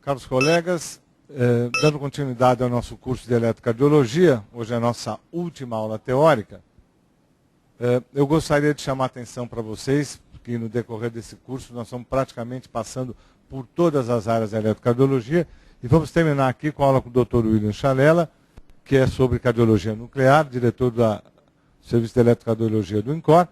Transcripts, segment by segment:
Caros colegas, dando continuidade ao nosso curso de eletrocardiologia, hoje é a nossa última aula teórica, eu gostaria de chamar a atenção para vocês, que no decorrer desse curso nós estamos praticamente passando por todas as áreas da eletrocardiologia, e vamos terminar aqui com a aula com o Dr. William Chalela, que é sobre cardiologia nuclear, diretor do Serviço de Eletrocardiologia do INCOR,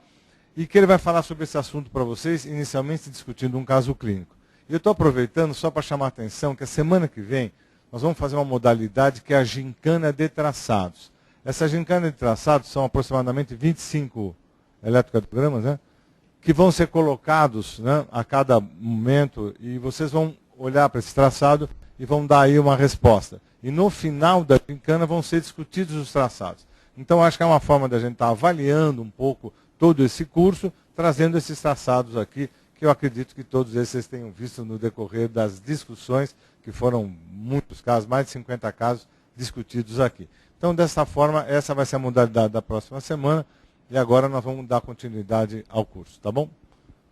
e que ele vai falar sobre esse assunto para vocês, inicialmente discutindo um caso clínico. E eu estou aproveitando só para chamar a atenção que a semana que vem nós vamos fazer uma modalidade que é a gincana de traçados. Essa gincana de traçados são aproximadamente 25 eletrocardiogramas, né, que vão ser colocados, né, a cada momento, e vocês vão olhar para esse traçado e vão dar aí uma resposta. E no final da gincana vão ser discutidos os traçados. Então acho que é uma forma da gente estar avaliando um pouco todo esse curso, trazendo esses traçados aqui, que eu acredito que todos esses vocês tenham visto no decorrer das discussões, que foram muitos casos, mais de 50 casos discutidos aqui. Então, dessa forma, essa vai ser a modalidade da próxima semana, e agora nós vamos dar continuidade ao curso, tá bom?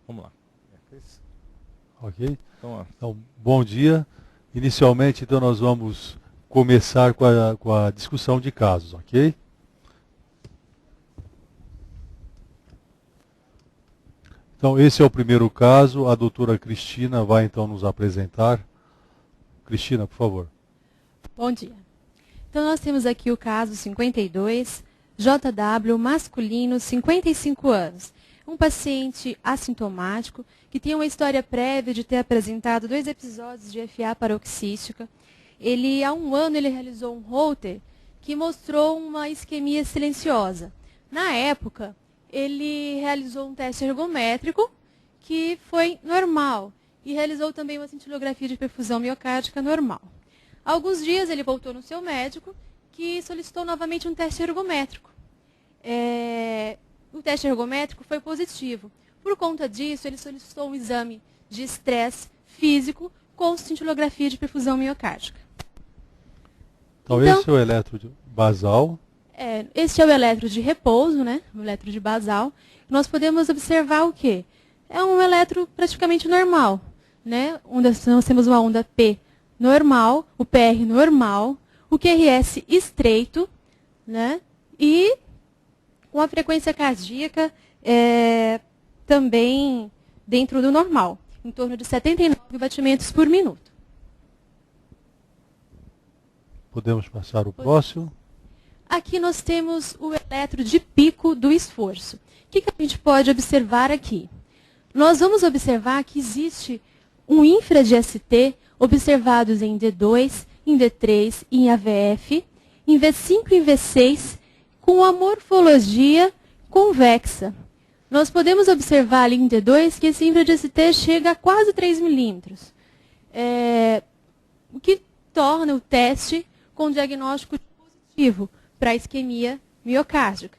Vamos lá. Ok. Então, bom dia. Inicialmente, então, nós vamos começar com a discussão de casos, ok? Então, esse é o primeiro caso. A doutora Cristina vai, então, nos apresentar. Cristina, por favor. Bom dia. Então, nós temos aqui o caso 52, JW, masculino, 55 anos. Um paciente assintomático que tem uma história prévia de ter apresentado 2 episódios de FA paroxística. Há um ano, ele realizou um Holter que mostrou uma isquemia silenciosa. Na época, ele realizou um teste ergométrico que foi normal e realizou também uma cintilografia de perfusão miocárdica normal. Há alguns dias ele voltou no seu médico que solicitou novamente um teste ergométrico. O teste ergométrico foi positivo. Por conta disso, ele solicitou um exame de estresse físico com cintilografia de perfusão miocárdica. Então, esse é o eletro basal. Este é o eletro de repouso, né? O eletro de basal. Nós podemos observar o quê? É um eletro praticamente normal, né? Nós temos uma onda P normal, o PR normal, o QRS estreito, né? E uma frequência cardíaca também dentro do normal, em torno de 79 batimentos por minuto. Podemos passar o próximo. Aqui nós temos o eletro de pico do esforço. O que a gente pode observar aqui? Nós vamos observar que existe um infra de ST observados em D2, em D3, em AVF, em V5 e em V6, com a morfologia convexa. Nós podemos observar ali em D2 que esse infra de ST chega a quase 3 milímetros, o que torna o teste com diagnóstico positivo para a isquemia miocárdica.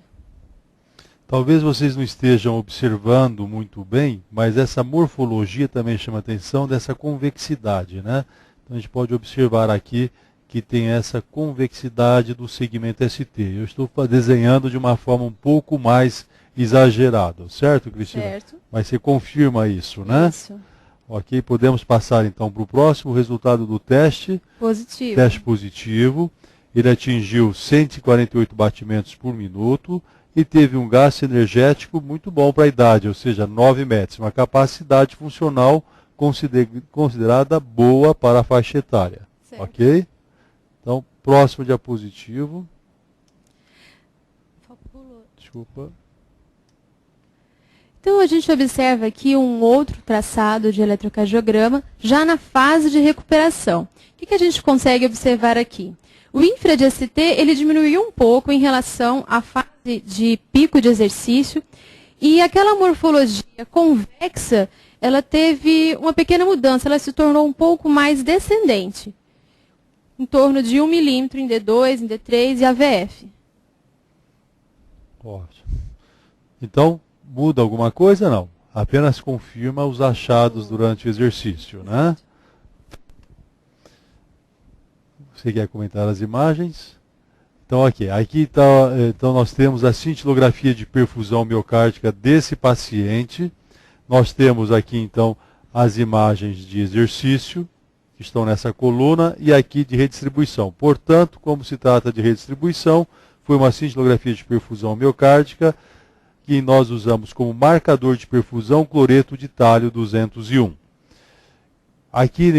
Talvez vocês não estejam observando muito bem, mas essa morfologia também chama a atenção dessa convexidade, né? Então a gente pode observar aqui que tem essa convexidade do segmento ST. Eu estou desenhando de uma forma um pouco mais exagerada, certo, Cristina? Certo. Mas você confirma isso, né? Isso. Ok, podemos passar então para o próximo resultado do teste. Positivo. Teste positivo. Ele atingiu 148 batimentos por minuto e teve um gasto energético muito bom para a idade, ou seja, 9 metros. Uma capacidade funcional considerada boa para a faixa etária. Certo. Ok? Então, próximo diapositivo. Desculpa. Então, a gente observa aqui um outro traçado de eletrocardiograma, já na fase de recuperação. O que a gente consegue observar aqui? O infra de ST, ele diminuiu um pouco em relação à fase de pico de exercício, e aquela morfologia convexa, ela teve uma pequena mudança, ela se tornou um pouco mais descendente, em torno de 1 milímetro em D2, em D3 e AVF. Ótimo. Então, muda alguma coisa? Não. Apenas confirma os achados durante o exercício, né? Você quer comentar as imagens? Então, aqui tá, então nós temos a cintilografia de perfusão miocárdica desse paciente. Nós temos aqui, então, as imagens de exercício, que estão nessa coluna, e aqui de redistribuição. Portanto, como se trata de redistribuição, foi uma cintilografia de perfusão miocárdica, que nós usamos como marcador de perfusão cloreto de tálio 201. Aqui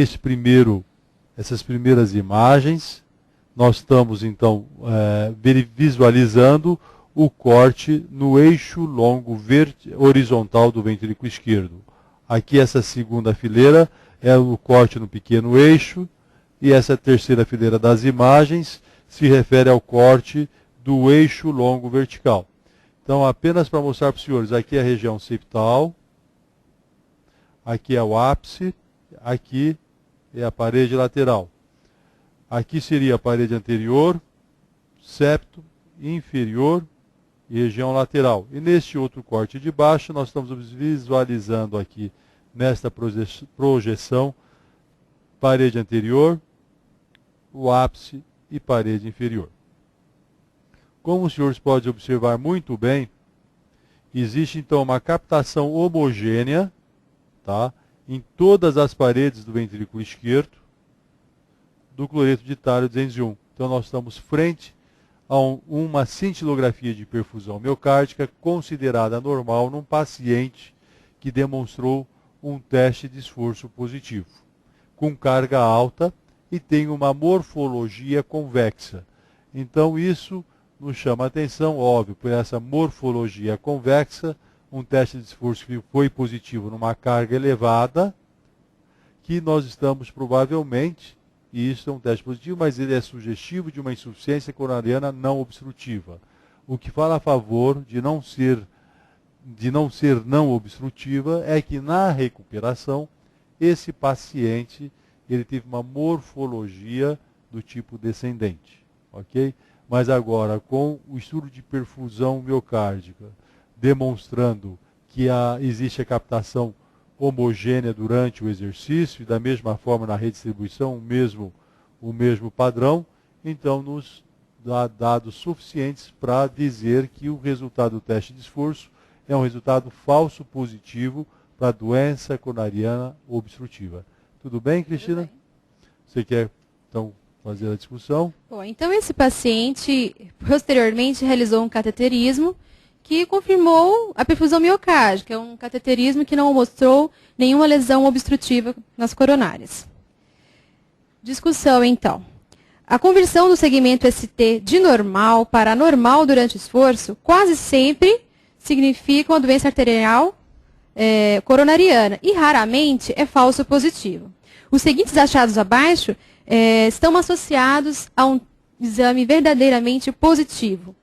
essas primeiras imagens, nós estamos então visualizando o corte no eixo longo horizontal do ventrículo esquerdo. Aqui essa segunda fileira é o corte no pequeno eixo, e essa terceira fileira das imagens se refere ao corte do eixo longo vertical. Então, apenas para mostrar para os senhores, aqui é a região septal, aqui é o ápice, aqui é a parede lateral. Aqui seria a parede anterior, septo, inferior e região lateral. E neste outro corte de baixo, nós estamos visualizando aqui, nesta projeção, parede anterior, o ápice e parede inferior. Como os senhores podem observar muito bem, existe então uma captação homogênea, tá, em todas as paredes do ventrículo esquerdo do cloreto de tálio 201. Então nós estamos frente a uma cintilografia de perfusão miocárdica considerada normal num paciente que demonstrou um teste de esforço positivo, com carga alta e tem uma morfologia convexa. Então isso nos chama a atenção, óbvio, por essa morfologia convexa, um teste de esforço que foi positivo numa carga elevada, que nós estamos provavelmente, e isso é um teste positivo, mas ele é sugestivo de uma insuficiência coronariana não obstrutiva, o que fala a favor de não ser não obstrutiva é que na recuperação, esse paciente ele teve uma morfologia do tipo descendente, ok? Mas agora, com o estudo de perfusão miocárdica, demonstrando que existe a captação homogênea durante o exercício, e da mesma forma na redistribuição, o mesmo padrão, então nos dá dados suficientes para dizer que o resultado do teste de esforço é um resultado falso positivo para a doença coronariana obstrutiva. Tudo bem, Cristina? Tudo bem. Você quer, então, fazer a discussão? Bom, então esse paciente posteriormente realizou um cateterismo que confirmou a perfusão miocárdica, é um cateterismo que não mostrou nenhuma lesão obstrutiva nas coronárias. Discussão, então. A conversão do segmento ST de normal para anormal durante o esforço quase sempre significa uma doença arterial coronariana e raramente é falso positivo. Os seguintes achados abaixo estão associados a um exame verdadeiramente positivo.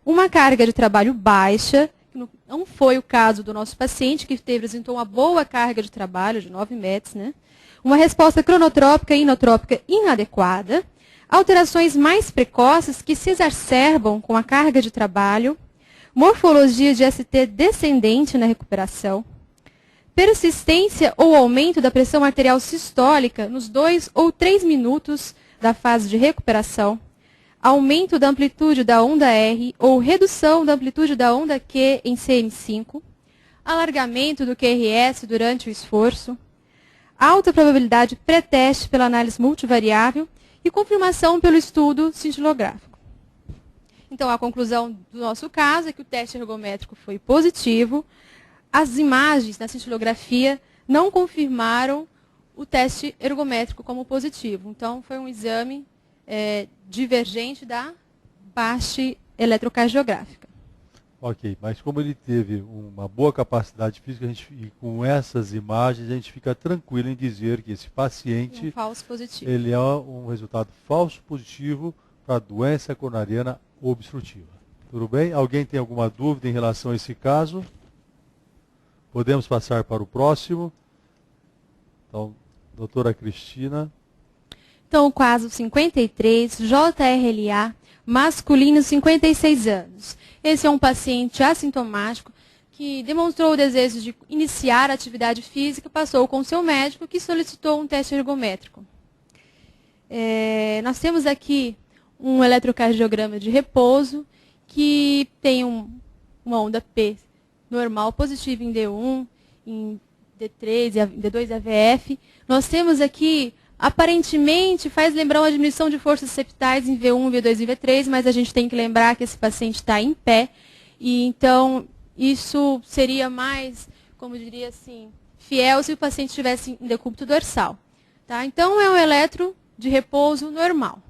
Uma carga de trabalho baixa, que não foi o caso do nosso paciente, que apresentou uma boa carga de trabalho, de 9 metros, né? Uma resposta cronotrópica e inotrópica inadequada, alterações mais precoces que se exacerbam com a carga de trabalho, morfologia de ST descendente na recuperação, persistência ou aumento da pressão arterial sistólica nos 2 ou 3 minutos da fase de recuperação, aumento da amplitude da onda R ou redução da amplitude da onda Q em CM5, alargamento do QRS durante o esforço, alta probabilidade pré-teste pela análise multivariável e confirmação pelo estudo cintilográfico. Então, a conclusão do nosso caso é que o teste ergométrico foi positivo. As imagens na cintilografia não confirmaram o teste ergométrico como positivo. Então, foi um exame divergente da parte eletrocardiográfica. Ok, mas como ele teve uma boa capacidade física, e com essas imagens a gente fica tranquilo em dizer que esse paciente falso positivo. Ele é um resultado falso positivo para a doença coronariana obstrutiva. Tudo bem? Alguém tem alguma dúvida em relação a esse caso? Podemos passar para o próximo. Então, doutora Cristina. Então, o caso 53, JRLA, masculino, 56 anos. Esse é um paciente assintomático que demonstrou o desejo de iniciar a atividade física, passou com seu médico que solicitou um teste ergométrico. Nós temos aqui um eletrocardiograma de repouso que tem uma onda P normal positiva em D1, em D3 e D2 AVF. Nós temos aqui Aparentemente faz lembrar uma diminuição de forças septais em V1, V2 e V3, mas a gente tem que lembrar que esse paciente está em pé, e então isso seria mais, como eu diria assim, fiel se o paciente estivesse em decúbito dorsal. Tá? Então é um eletro de repouso normal.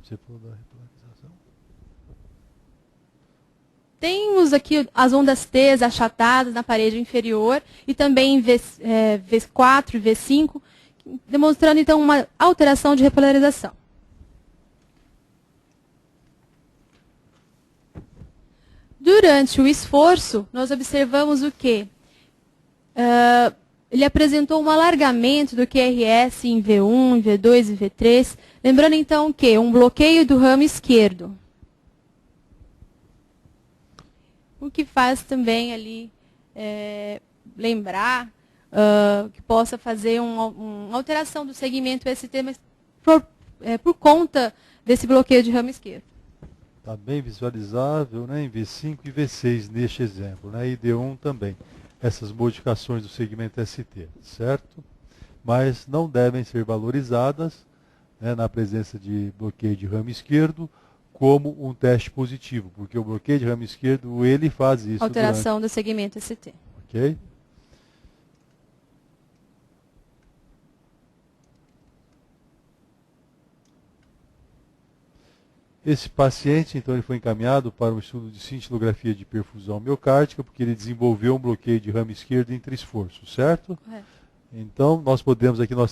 Você falou da repolarização? Temos aqui as ondas T achatadas na parede inferior e também em V4 e V5, demonstrando então uma alteração de repolarização. Durante o esforço, nós observamos o quê? Ele apresentou um alargamento do QRS em V1, V2 e V3, lembrando então que um bloqueio do ramo esquerdo. O que faz também ali lembrar que possa fazer uma alteração do segmento ST, mas por conta desse bloqueio de ramo esquerdo. Está bem visualizável, né, em V5 e V6 neste exemplo, né, e D1 também. Essas modificações do segmento ST, certo? Mas não devem ser valorizadas, né, na presença de bloqueio de ramo esquerdo como um teste positivo, porque o bloqueio de ramo esquerdo, ele faz isso. Alteração do segmento ST. Ok? Esse paciente, então, ele foi encaminhado para um estudo de cintilografia de perfusão miocárdica, porque ele desenvolveu um bloqueio de ramo esquerdo intra-esforço, certo? Então, nós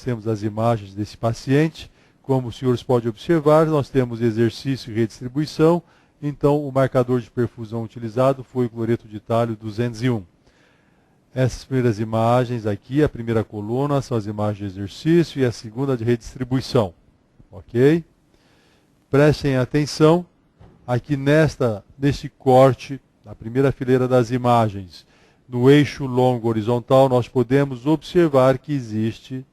temos as imagens desse paciente. Como os senhores podem observar, nós temos exercício e redistribuição. Então, o marcador de perfusão utilizado foi o cloreto de tálio 201. Essas primeiras imagens aqui, a primeira coluna, são as imagens de exercício e a segunda de redistribuição. Ok? Prestem atenção, aqui neste corte, na primeira fileira das imagens, no eixo longo horizontal, nós podemos observar que existe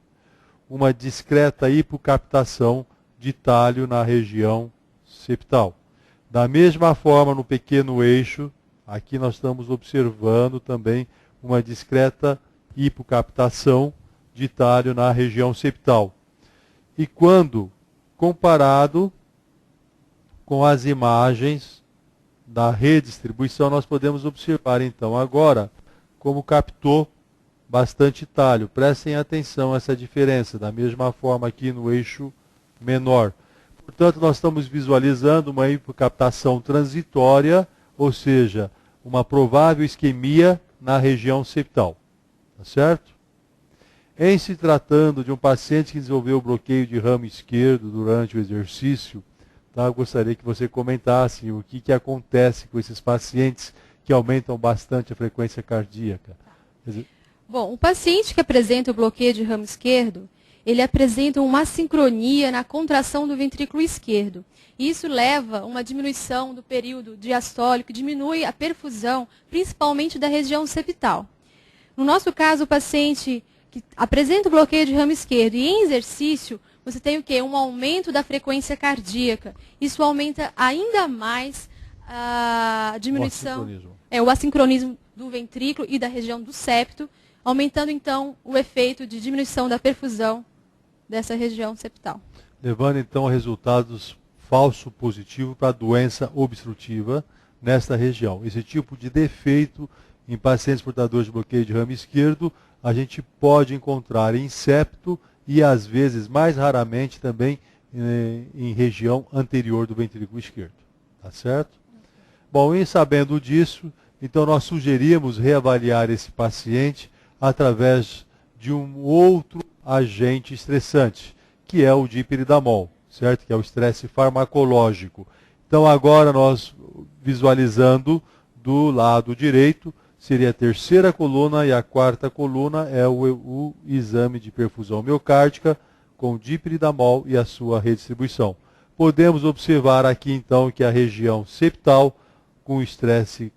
uma discreta hipocaptação de tálio na região septal. Da mesma forma, no pequeno eixo, aqui nós estamos observando também uma discreta hipocaptação de tálio na região septal. E quando comparado com as imagens da redistribuição, nós podemos observar então agora como captou bastante tálio. Prestem atenção a essa diferença, da mesma forma aqui no eixo menor. Portanto, nós estamos visualizando uma hipocaptação transitória, ou seja, uma provável isquemia na região septal. Tá certo? Em se tratando de um paciente que desenvolveu bloqueio de ramo esquerdo durante o exercício, tá, eu gostaria que você comentasse o que acontece com esses pacientes que aumentam bastante a frequência cardíaca. Bom, o paciente que apresenta o bloqueio de ramo esquerdo, ele apresenta uma assincronia na contração do ventrículo esquerdo. Isso leva a uma diminuição do período diastólico, diminui a perfusão, principalmente da região septal. No nosso caso, o paciente que apresenta o bloqueio de ramo esquerdo e em exercício, você tem o quê? Um aumento da frequência cardíaca. Isso aumenta ainda mais a diminuição, o assincronismo do ventrículo e da região do septo, aumentando então o efeito de diminuição da perfusão dessa região septal. Levando então a resultados falso positivo para a doença obstrutiva nesta região. Esse tipo de defeito em pacientes portadores de bloqueio de ramo esquerdo, a gente pode encontrar em septo e às vezes, mais raramente, também em região anterior do ventrículo esquerdo. Tá certo? Bom, e sabendo disso, então nós sugerimos reavaliar esse paciente através de um outro agente estressante, que é o dipiridamol, certo? Que é o estresse farmacológico. Então agora nós, visualizando do lado direito, seria a terceira coluna e a quarta coluna é o exame de perfusão miocárdica com dipiridamol e a sua redistribuição. Podemos observar aqui então que a região septal com estresse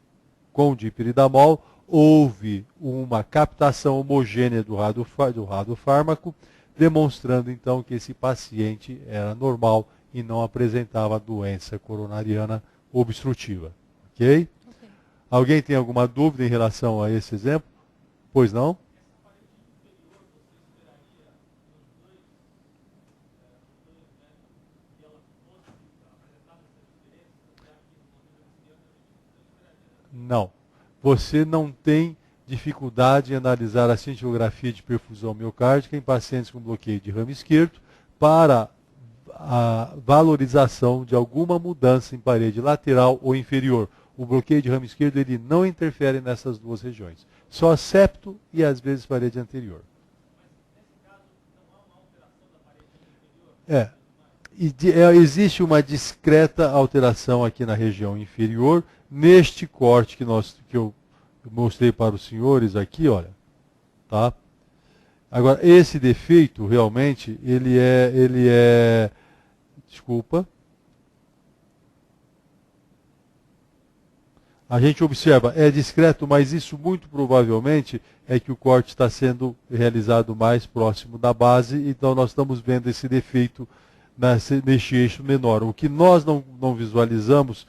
com dipiridamol houve uma captação homogênea do radiofármaco, demonstrando então que esse paciente era normal e não apresentava doença coronariana obstrutiva. Ok? Alguém tem alguma dúvida em relação a esse exemplo? Pois não? Não. Você não tem dificuldade em analisar a cintilografia de perfusão miocárdica em pacientes com bloqueio de ramo esquerdo para a valorização de alguma mudança em parede lateral ou inferior. O bloqueio de ramo esquerdo ele não interfere nessas duas regiões. Só septo e às vezes parede anterior. Existe uma discreta alteração aqui na região inferior, neste corte que eu mostrei para os senhores aqui, olha, tá? Agora, esse defeito, realmente, ele é, desculpa, a gente observa, é discreto, mas isso muito provavelmente é que o corte está sendo realizado mais próximo da base, então nós estamos vendo esse defeito neste eixo menor. O que nós não visualizamos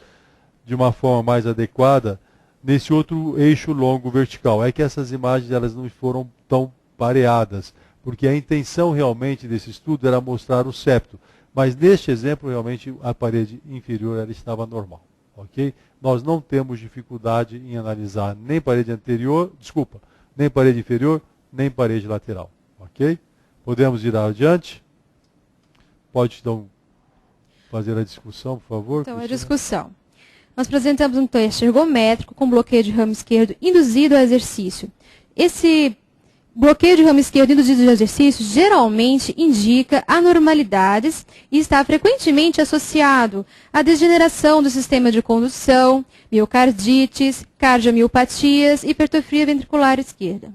de uma forma mais adequada nesse outro eixo longo vertical é que essas imagens elas não foram tão pareadas, porque a intenção realmente desse estudo era mostrar o septo, mas neste exemplo realmente a parede inferior ela estava normal, ok? Nós não temos dificuldade em analisar nem parede anterior, nem parede inferior, nem parede lateral, ok? Podemos ir adiante? Pode então fazer a discussão, por favor? Então, Cristina? a discussão. Nós apresentamos um teste ergométrico com bloqueio de ramo esquerdo induzido ao exercício. Esse bloqueio de ramo esquerdo induzido ao exercício geralmente indica anormalidades e está frequentemente associado à degeneração do sistema de condução, miocardites, cardiomiopatias e hipertrofia ventricular esquerda.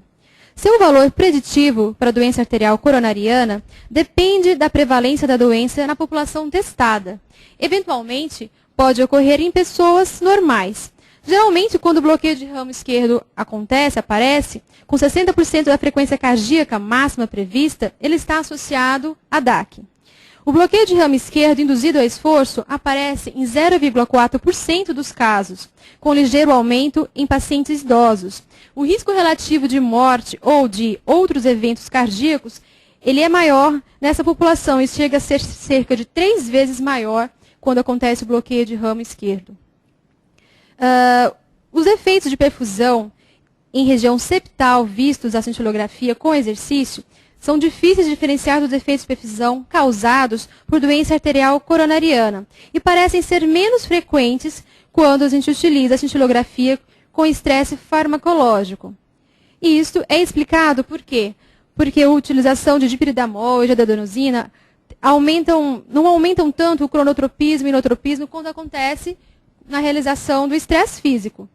Seu valor preditivo para a doença arterial coronariana depende da prevalência da doença na população testada. Eventualmente, pode ocorrer em pessoas normais. Geralmente, quando o bloqueio de ramo esquerdo aparece, com 60% da frequência cardíaca máxima prevista, ele está associado a DAC. O bloqueio de ramo esquerdo induzido ao esforço aparece em 0,4% dos casos, com ligeiro aumento em pacientes idosos. O risco relativo de morte ou de outros eventos cardíacos, ele é maior nessa população e chega a ser cerca de 3 vezes maior quando acontece o bloqueio de ramo esquerdo. Os efeitos de perfusão em região septal vistos à cintilografia com exercício são difíceis de diferenciar dos efeitos de perfusão causados por doença arterial coronariana e parecem ser menos frequentes quando a gente utiliza a cintilografia com estresse farmacológico. E isto é explicado por quê? Porque a utilização de dipiridamol e de adenosina não aumentam tanto o cronotropismo e inotropismo quando acontece na realização do estresse físico,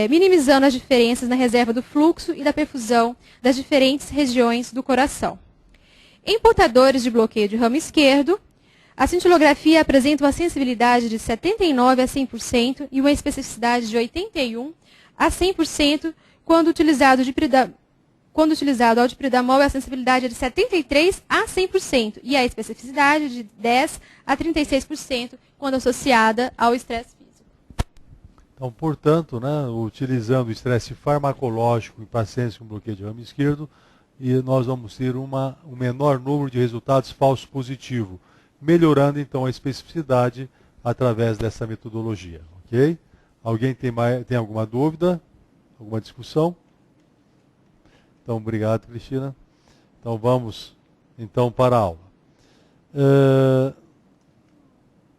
minimizando as diferenças na reserva do fluxo e da perfusão das diferentes regiões do coração. Em portadores de bloqueio de ramo esquerdo, a cintilografia apresenta uma sensibilidade de 79% a 100% e uma especificidade de 81% a 100% quando utilizado ao dipiridamol, a sensibilidade é de 73% a 100% e a especificidade de 10% a 36% quando associada ao estresse físico. Então, portanto, utilizando o estresse farmacológico em pacientes com bloqueio de ramo esquerdo, e nós vamos ter um menor número de resultados falsos positivos, melhorando então a especificidade através dessa metodologia, ok? Alguém tem alguma dúvida? Alguma discussão? Então, obrigado, Cristina. Então, vamos então para a aula.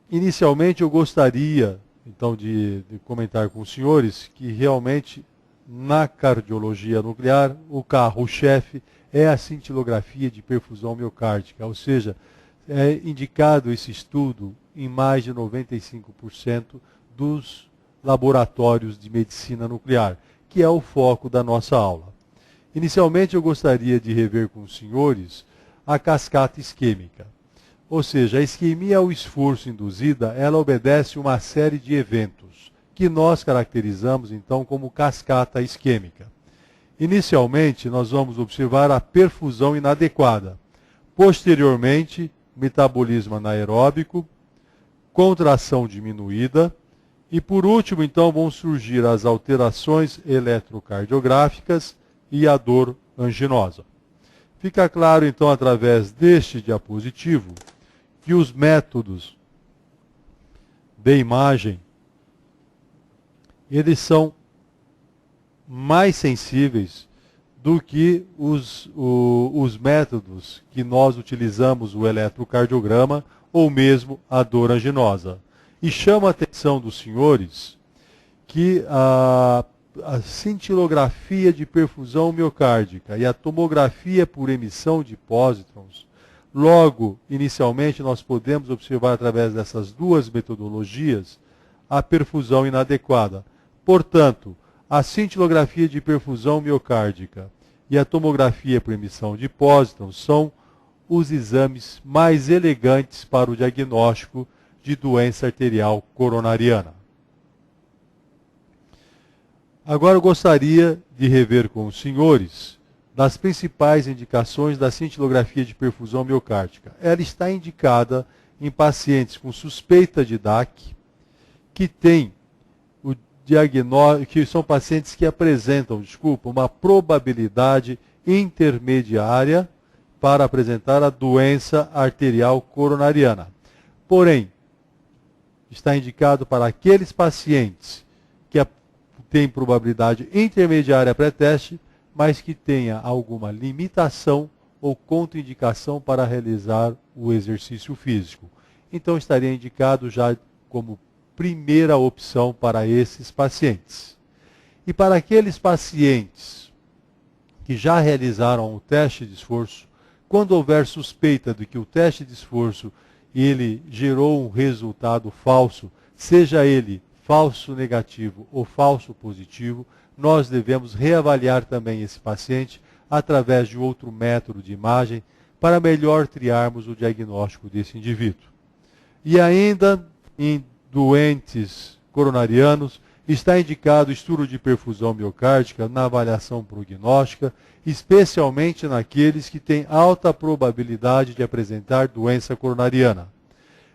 Inicialmente, eu gostaria então de comentar com os senhores que realmente na cardiologia nuclear o carro-chefe é a cintilografia de perfusão miocárdica, ou seja, é indicado esse estudo em mais de 95% dos laboratórios de medicina nuclear, que é o foco da nossa aula. Inicialmente, eu gostaria de rever com os senhores a cascata isquêmica. Ou seja, a isquemia ao esforço induzida, ela obedece uma série de eventos, que nós caracterizamos, então, como cascata isquêmica. Inicialmente, nós vamos observar a perfusão inadequada. Posteriormente, metabolismo anaeróbico, contração diminuída, e por último, então, vão surgir as alterações eletrocardiográficas e a dor anginosa. Fica claro, então, através deste diapositivo, que os métodos de imagem eles são mais sensíveis do que os métodos que nós utilizamos, o eletrocardiograma ou mesmo a dor anginosa. E chama a atenção dos senhores que a cintilografia de perfusão miocárdica e a tomografia por emissão de pósitrons, logo, inicialmente, nós podemos observar através dessas duas metodologias a perfusão inadequada. Portanto, a cintilografia de perfusão miocárdica e a tomografia por emissão de pósitrons são os exames mais elegantes para o diagnóstico de doença arterial coronariana. Agora eu gostaria de rever com os senhores das principais indicações da cintilografia de perfusão miocárdica. Ela está indicada em pacientes com suspeita de DAC, que são pacientes que apresentam, uma probabilidade intermediária para apresentar a doença arterial coronariana. Porém, está indicado para aqueles pacientes que têm probabilidade intermediária pré-teste, mas que tenha alguma limitação ou contraindicação para realizar o exercício físico. Então, estaria indicado já como primeira opção para esses pacientes. E para aqueles pacientes que já realizaram o teste de esforço, quando houver suspeita de que o teste de esforço ele gerou um resultado falso, seja ele falso negativo ou falso positivo, nós devemos reavaliar também esse paciente através de outro método de imagem para melhor triarmos o diagnóstico desse indivíduo. E ainda em doentes coronarianos, está indicado estudo de perfusão miocárdica na avaliação prognóstica, especialmente naqueles que têm alta probabilidade de apresentar doença coronariana.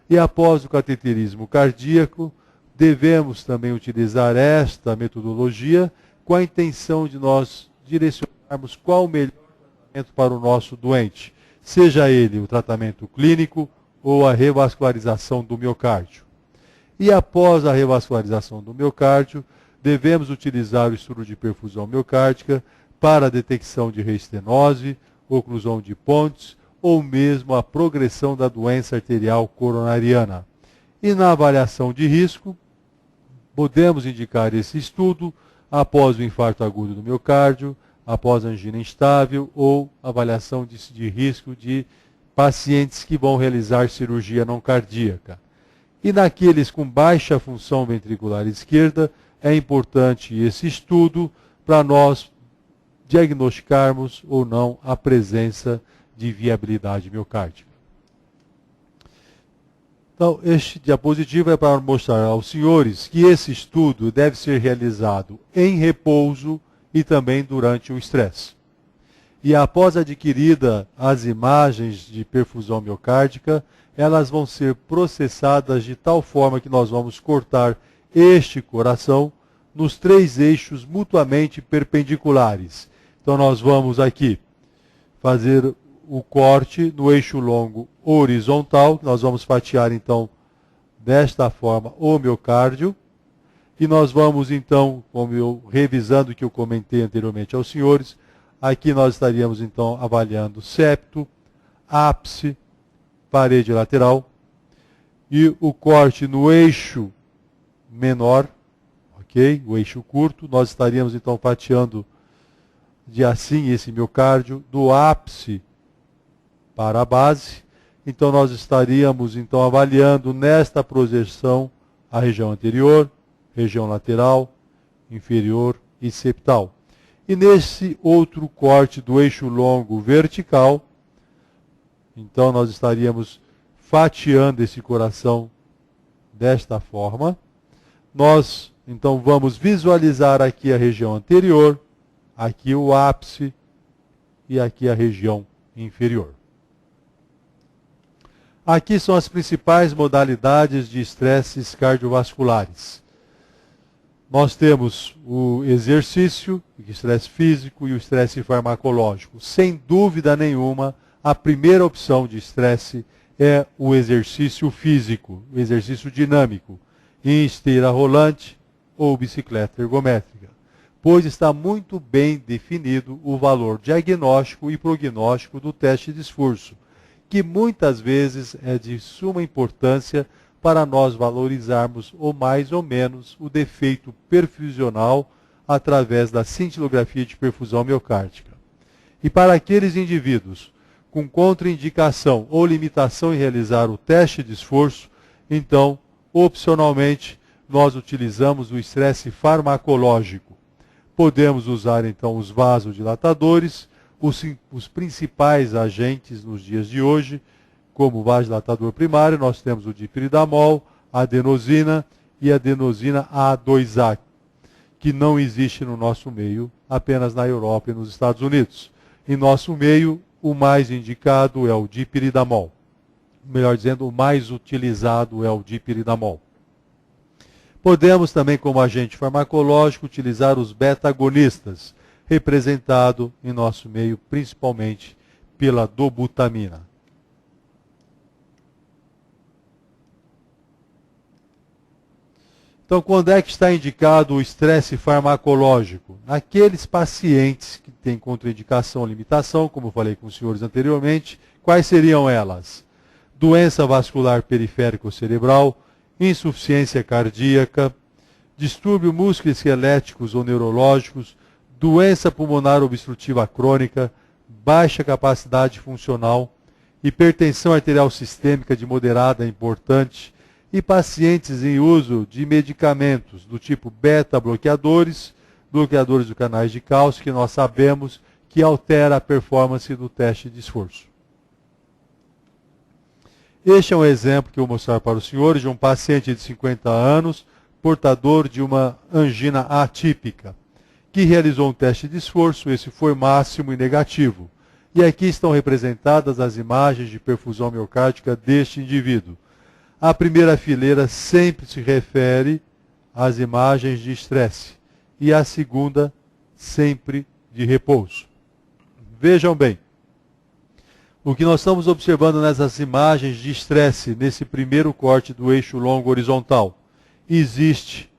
E após o cateterismo cardíaco, devemos também utilizar esta metodologia com a intenção de nós direcionarmos qual o melhor tratamento para o nosso doente, seja ele o tratamento clínico ou a revascularização do miocárdio. E após a revascularização do miocárdio, devemos utilizar o estudo de perfusão miocárdica para a detecção de reestenose, oclusão de pontes ou mesmo a progressão da doença arterial coronariana. E na avaliação de risco, podemos indicar esse estudo após o infarto agudo do miocárdio, após a angina instável ou avaliação de risco de pacientes que vão realizar cirurgia não cardíaca. E naqueles com baixa função ventricular esquerda, é importante esse estudo para nós diagnosticarmos ou não a presença de viabilidade miocárdica. Então, este diapositivo é para mostrar aos senhores que esse estudo deve ser realizado em repouso e também durante o estresse. E após adquirida as imagens de perfusão miocárdica, elas vão ser processadas de tal forma que nós vamos cortar este coração nos 3 eixos mutuamente perpendiculares. Então nós vamos aqui fazer o corte no eixo longo horizontal, nós vamos fatiar então desta forma o miocárdio, e nós vamos então, revisando o que eu comentei anteriormente aos senhores, aqui nós estaríamos então avaliando septo, ápice, parede lateral, e o corte no eixo menor, ok? O eixo curto, nós estaríamos então fatiando de assim esse miocárdio, do ápice para a base. Então nós estaríamos então avaliando nesta projeção a região anterior, região lateral, inferior e septal. E nesse outro corte do eixo longo vertical, então nós estaríamos fatiando esse coração desta forma. Nós então vamos visualizar aqui a região anterior, aqui o ápice e aqui a região inferior. Aqui são as principais modalidades de estresses cardiovasculares. Nós temos o exercício, o estresse físico e o estresse farmacológico. Sem dúvida nenhuma, a primeira opção de estresse é o exercício físico, o exercício dinâmico, em esteira rolante ou bicicleta ergométrica, pois está muito bem definido o valor diagnóstico e prognóstico do teste de esforço, que muitas vezes é de suma importância para nós valorizarmos ou mais ou menos o defeito perfusional através da cintilografia de perfusão miocárdica. E para aqueles indivíduos com contraindicação ou limitação em realizar o teste de esforço, então, opcionalmente, nós utilizamos o estresse farmacológico. Podemos usar, então, os vasodilatadores, os principais agentes nos dias de hoje, como vasodilatador primário, nós temos o dipiridamol, a adenosina e a adenosina A2A, que não existe no nosso meio, apenas na Europa e nos Estados Unidos. Em nosso meio, o mais indicado é o dipiridamol. Melhor dizendo, o mais utilizado é o dipiridamol. Podemos também, como agente farmacológico, utilizar os beta-agonistas, representado em nosso meio principalmente pela dobutamina. Então, quando é que está indicado o estresse farmacológico? Naqueles pacientes que têm contraindicação ou limitação, como eu falei com os senhores anteriormente, quais seriam elas? Doença vascular periférico-cerebral, insuficiência cardíaca, distúrbio musculoesqueléticos ou neurológicos, doença pulmonar obstrutiva crônica, baixa capacidade funcional, hipertensão arterial sistêmica de moderada a importante, e pacientes em uso de medicamentos do tipo beta-bloqueadores, bloqueadores dos canais de cálcio, que nós sabemos que altera a performance do teste de esforço. Este é um exemplo que eu vou mostrar para os senhores de um paciente de 50 anos, portador de uma angina atípica, que realizou um teste de esforço, esse foi máximo e negativo. E aqui estão representadas as imagens de perfusão miocárdica deste indivíduo. A primeira fileira sempre se refere às imagens de estresse e a segunda sempre de repouso. Vejam bem, o que nós estamos observando nessas imagens de estresse, nesse primeiro corte do eixo longo horizontal, existe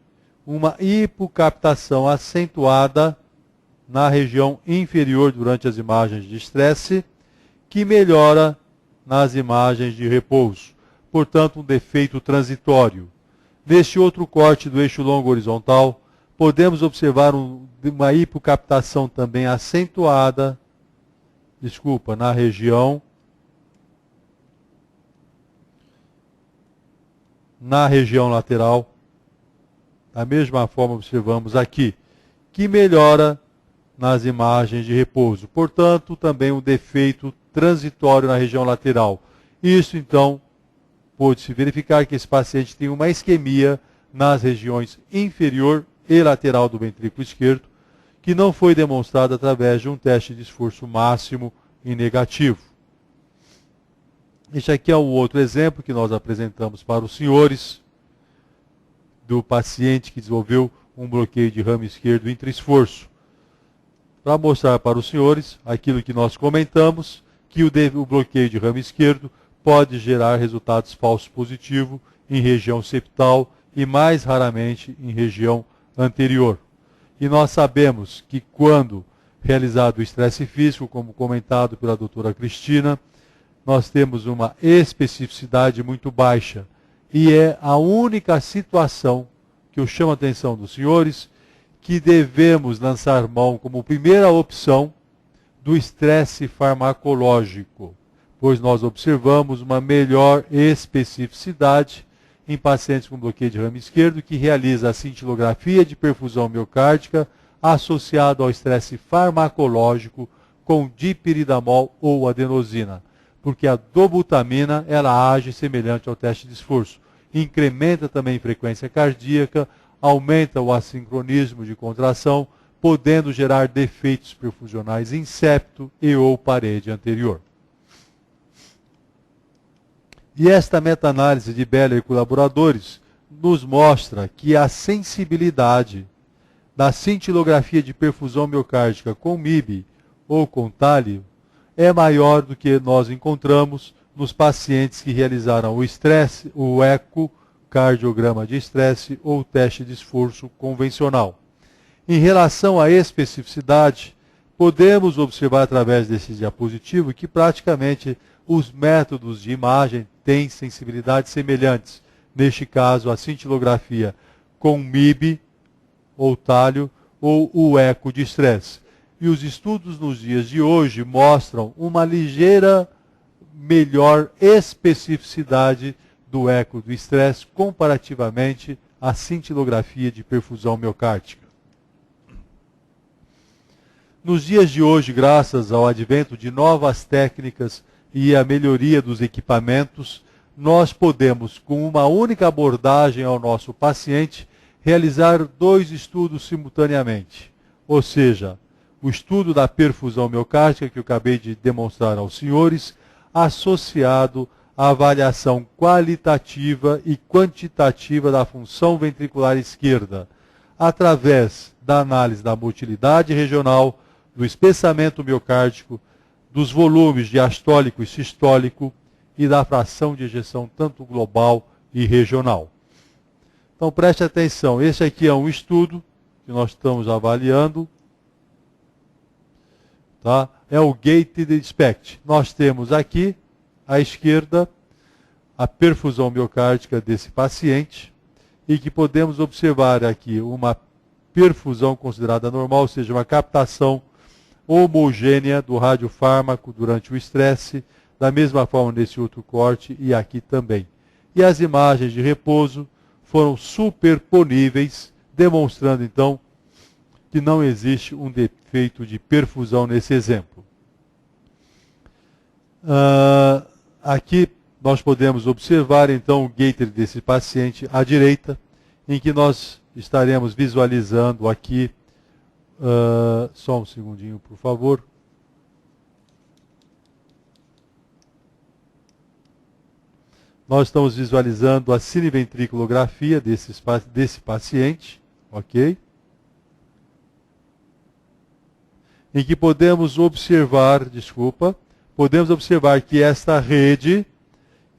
uma hipocaptação acentuada na região inferior durante as imagens de estresse, que melhora nas imagens de repouso. Portanto, um defeito transitório. Neste outro corte do eixo longo horizontal, podemos observar uma hipocaptação também acentuada, na região lateral. Da mesma forma, observamos aqui, que melhora nas imagens de repouso. Portanto, também um defeito transitório na região lateral. Isso, então, pôde-se verificar que esse paciente tem uma isquemia nas regiões inferior e lateral do ventrículo esquerdo, que não foi demonstrada através de um teste de esforço máximo e negativo. Este aqui é um outro exemplo que nós apresentamos para os senhores, do paciente que desenvolveu um bloqueio de ramo esquerdo intra-esforço. Para mostrar para os senhores aquilo que nós comentamos, que o bloqueio de ramo esquerdo pode gerar resultados falsos positivos em região septal e mais raramente em região anterior. E nós sabemos que quando realizado o estresse físico, como comentado pela doutora Cristina, nós temos uma especificidade muito baixa. E é a única situação que eu chamo a atenção dos senhores que devemos lançar mão como primeira opção do estresse farmacológico, pois nós observamos uma melhor especificidade em pacientes com bloqueio de ramo esquerdo que realiza a cintilografia de perfusão miocárdica associado ao estresse farmacológico com dipiridamol ou adenosina, porque a dobutamina ela age semelhante ao teste de esforço, incrementa também a frequência cardíaca, aumenta o assincronismo de contração, podendo gerar defeitos perfusionais em septo e ou parede anterior. E esta meta-análise de Beller e colaboradores nos mostra que a sensibilidade da cintilografia de perfusão miocárdica com MIB ou com TALI é maior do que nós encontramos nos pacientes que realizaram o eco cardiograma de estresse ou teste de esforço convencional. Em relação à especificidade, podemos observar através desse diapositivo que praticamente os métodos de imagem têm sensibilidades semelhantes. Neste caso, a cintilografia com MIB, ou talho, ou o eco de estresse. E os estudos nos dias de hoje mostram uma ligeira melhor especificidade do eco do estresse comparativamente à cintilografia de perfusão miocárdica. Nos dias de hoje, graças ao advento de novas técnicas e à melhoria dos equipamentos, nós podemos, com uma única abordagem ao nosso paciente, realizar 2 estudos simultaneamente. Ou seja, o estudo da perfusão miocárdica, que eu acabei de demonstrar aos senhores, associado à avaliação qualitativa e quantitativa da função ventricular esquerda, através da análise da motilidade regional, do espessamento miocárdico, dos volumes diastólico e sistólico e da fração de ejeção tanto global e regional. Então preste atenção, esse aqui é um estudo que nós estamos avaliando, tá? É o Gated SPECT. Nós temos aqui, à esquerda, a perfusão miocárdica desse paciente, e que podemos observar aqui uma perfusão considerada normal, ou seja, uma captação homogênea do radiofármaco durante o estresse, da mesma forma nesse outro corte e aqui também. E as imagens de repouso foram superponíveis, demonstrando então que não existe um defeito de perfusão nesse exemplo. Aqui nós podemos observar então o gaiter desse paciente à direita, em que nós estaremos visualizando aqui, só um segundinho por favor. Nós estamos visualizando a cineventriculografia desse paciente, ok? Em que podemos observar, podemos observar que esta rede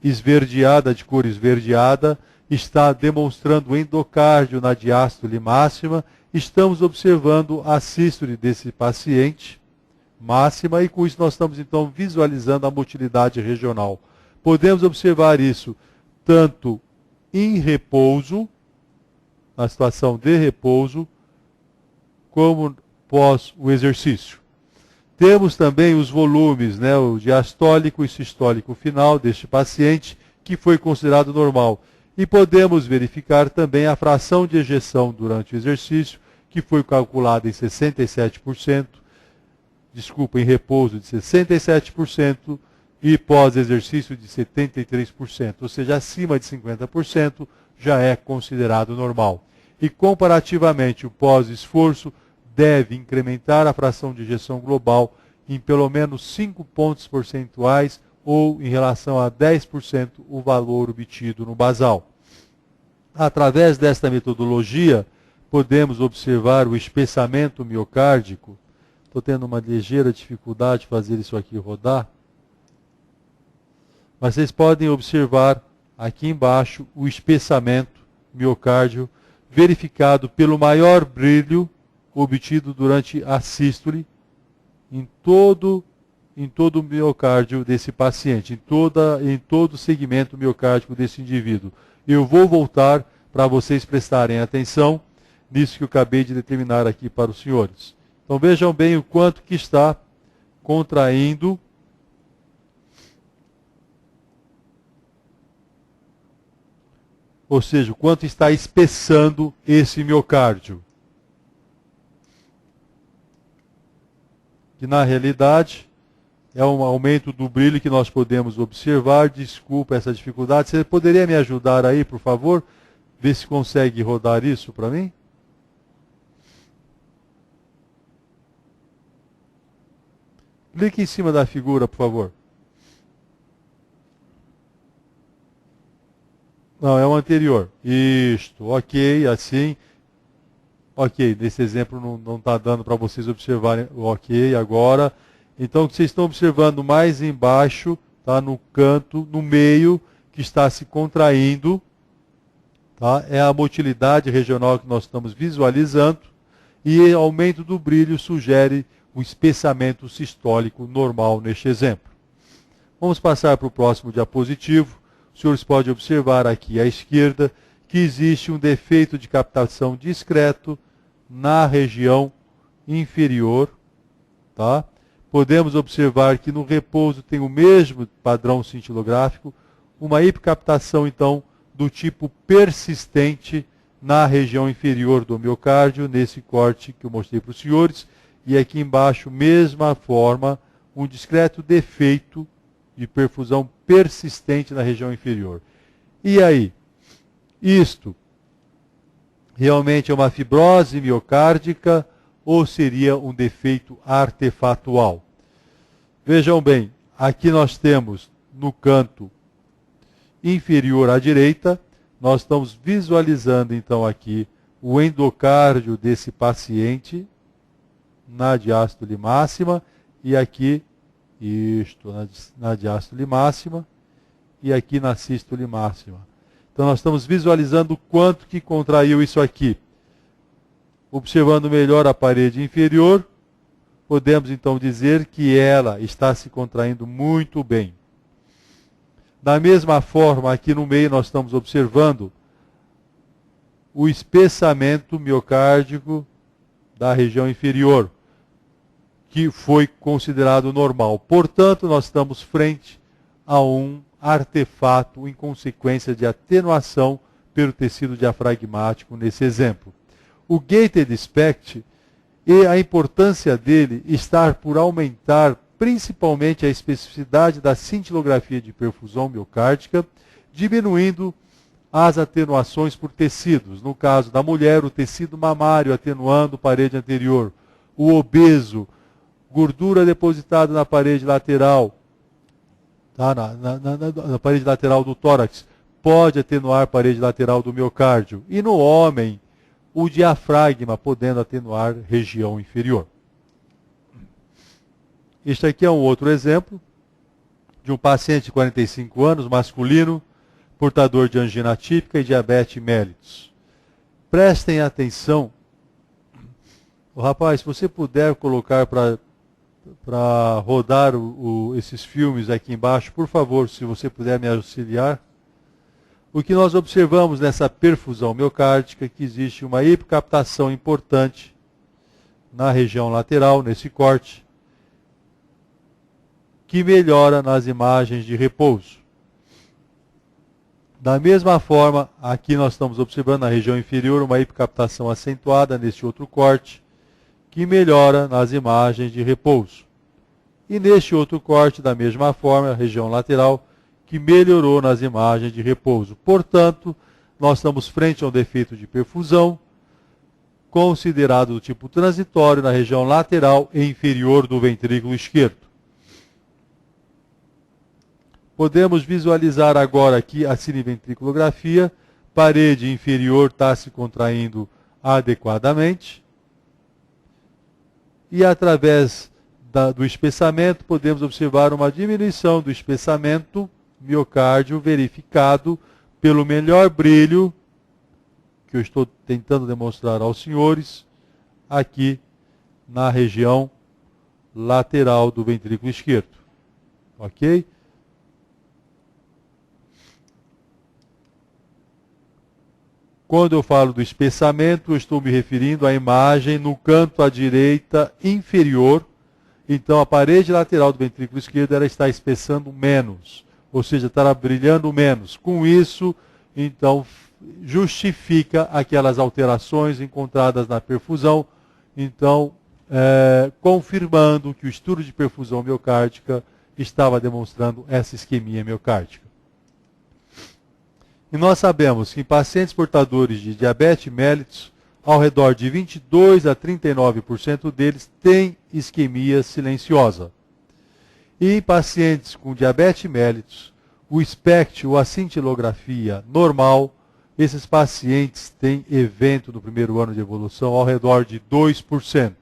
esverdeada, de cor esverdeada, está demonstrando endocárdio na diástole máxima. Estamos observando a sístole desse paciente máxima e com isso nós estamos então visualizando a motilidade regional. Podemos observar isso tanto em repouso, na situação de repouso, como pós o exercício. Temos também os volumes, o diastólico e sistólico final deste paciente, que foi considerado normal. E podemos verificar também a fração de ejeção durante o exercício, que foi calculada em 67%, em repouso de 67%, e pós-exercício de 73%, ou seja, acima de 50% já é considerado normal. E comparativamente, o pós-esforço deve incrementar a fração de ejeção global em pelo menos 5 pontos percentuais ou em relação a 10% o valor obtido no basal. Através desta metodologia, podemos observar o espessamento miocárdico. Estou tendo uma ligeira dificuldade de fazer isso aqui rodar. Mas vocês podem observar aqui embaixo o espessamento miocárdio verificado pelo maior brilho obtido durante a sístole em todo o miocárdio desse paciente, em todo o segmento miocárdico desse indivíduo. Eu vou voltar para vocês prestarem atenção nisso que eu acabei de determinar aqui para os senhores. Então vejam bem o quanto que está contraindo ou seja, o quanto está espessando esse miocárdio. Que na realidade é um aumento do brilho que nós podemos observar. Desculpa essa dificuldade. Você poderia me ajudar aí, por favor? Ver se consegue rodar isso para mim? Clique em cima da figura, por favor. Não, é o anterior. Isto, ok, assim. Ok, nesse exemplo não está dando para vocês observarem. Ok, agora. Então, o que vocês estão observando mais embaixo, tá, no canto, no meio, que está se contraindo. Tá? É a motilidade regional que nós estamos visualizando, e aumento do brilho sugere o espessamento sistólico normal neste exemplo. Vamos passar para o próximo diapositivo. Os senhores podem observar aqui à esquerda que existe um defeito de captação discreto na região inferior. Tá? Podemos observar que no repouso tem o mesmo padrão cintilográfico, uma hipercaptação, então, do tipo persistente na região inferior do miocárdio, nesse corte que eu mostrei para os senhores, e aqui embaixo, mesma forma, um discreto defeito de perfusão persistente na região inferior. E aí? Isto realmente é uma fibrose miocárdica ou seria um defeito artefatual? Vejam bem, aqui nós temos no canto inferior à direita, nós estamos visualizando então aqui o endocárdio desse paciente na diástole máxima e aqui, na diástole máxima e aqui na sístole máxima. Então nós estamos visualizando o quanto que contraiu isso aqui. Observando melhor a parede inferior, podemos então dizer que ela está se contraindo muito bem. Da mesma forma, aqui no meio nós estamos observando o espessamento miocárdico da região inferior, que foi considerado normal. Portanto, nós estamos frente a um artefato em consequência de atenuação pelo tecido diafragmático nesse exemplo. O gated SPECT e a importância dele está por aumentar principalmente a especificidade da cintilografia de perfusão miocárdica, diminuindo as atenuações por tecidos. No caso da mulher, o tecido mamário atenuando parede anterior, o obeso, gordura depositada na parede lateral, tá? na parede lateral do tórax, pode atenuar a parede lateral do miocárdio. E no homem, o diafragma podendo atenuar região inferior. Este aqui é um outro exemplo de um paciente de 45 anos, masculino, portador de angina atípica e diabetes mellitus. Prestem atenção. Rapaz, se você puder colocar para rodar esses filmes aqui embaixo, por favor, se você puder me auxiliar. O que nós observamos nessa perfusão miocárdica é que existe uma hipercaptação importante na região lateral, nesse corte, que melhora nas imagens de repouso. Da mesma forma, aqui nós estamos observando na região inferior uma hipercaptação acentuada neste outro corte, que melhora nas imagens de repouso. E neste outro corte, da mesma forma, a região lateral, que melhorou nas imagens de repouso. Portanto, nós estamos frente a um defeito de perfusão, considerado do tipo transitório na região lateral e inferior do ventrículo esquerdo. Podemos visualizar agora aqui a cineventriculografia, parede inferior está se contraindo adequadamente, e através do espessamento podemos observar uma diminuição do espessamento miocárdio verificado pelo melhor brilho, que eu estou tentando demonstrar aos senhores, aqui na região lateral do ventrículo esquerdo. Ok? Quando eu falo do espessamento, eu estou me referindo à imagem no canto à direita inferior. Então, a parede lateral do ventrículo esquerdo ela está espessando menos, ou seja, estará brilhando menos. Com isso, então, justifica aquelas alterações encontradas na perfusão, então, confirmando que o estudo de perfusão miocárdica estava demonstrando essa isquemia miocárdica. E nós sabemos que em pacientes portadores de diabetes mellitus, ao redor de 22% a 39% deles têm isquemia silenciosa. E em pacientes com diabetes mellitus, o SPECT ou a cintilografia normal, esses pacientes têm evento no primeiro ano de evolução ao redor de 2%.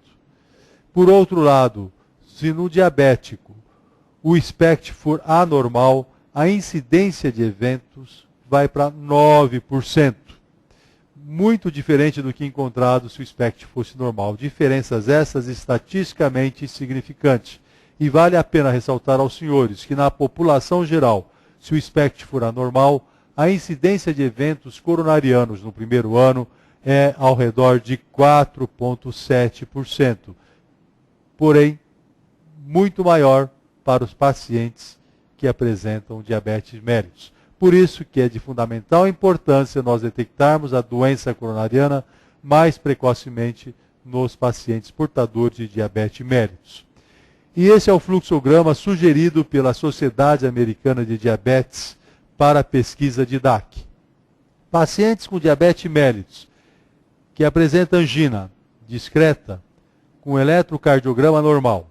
Por outro lado, se no diabético o SPECT for anormal, a incidência de eventos vai para 9%. muito diferente do que encontrado se o SPECT fosse normal. Diferenças essas estatisticamente significantes. E vale a pena ressaltar aos senhores que na população geral, se o SPECT for anormal, a incidência de eventos coronarianos no primeiro ano é ao redor de 4,7%. Porém, muito maior para os pacientes que apresentam diabetes mellitus. Por isso que é de fundamental importância nós detectarmos a doença coronariana mais precocemente nos pacientes portadores de diabetes mellitus. E esse é o fluxograma sugerido pela Sociedade Americana de Diabetes para a pesquisa de DAC. Pacientes com diabetes mellitus que apresentam angina discreta com eletrocardiograma normal,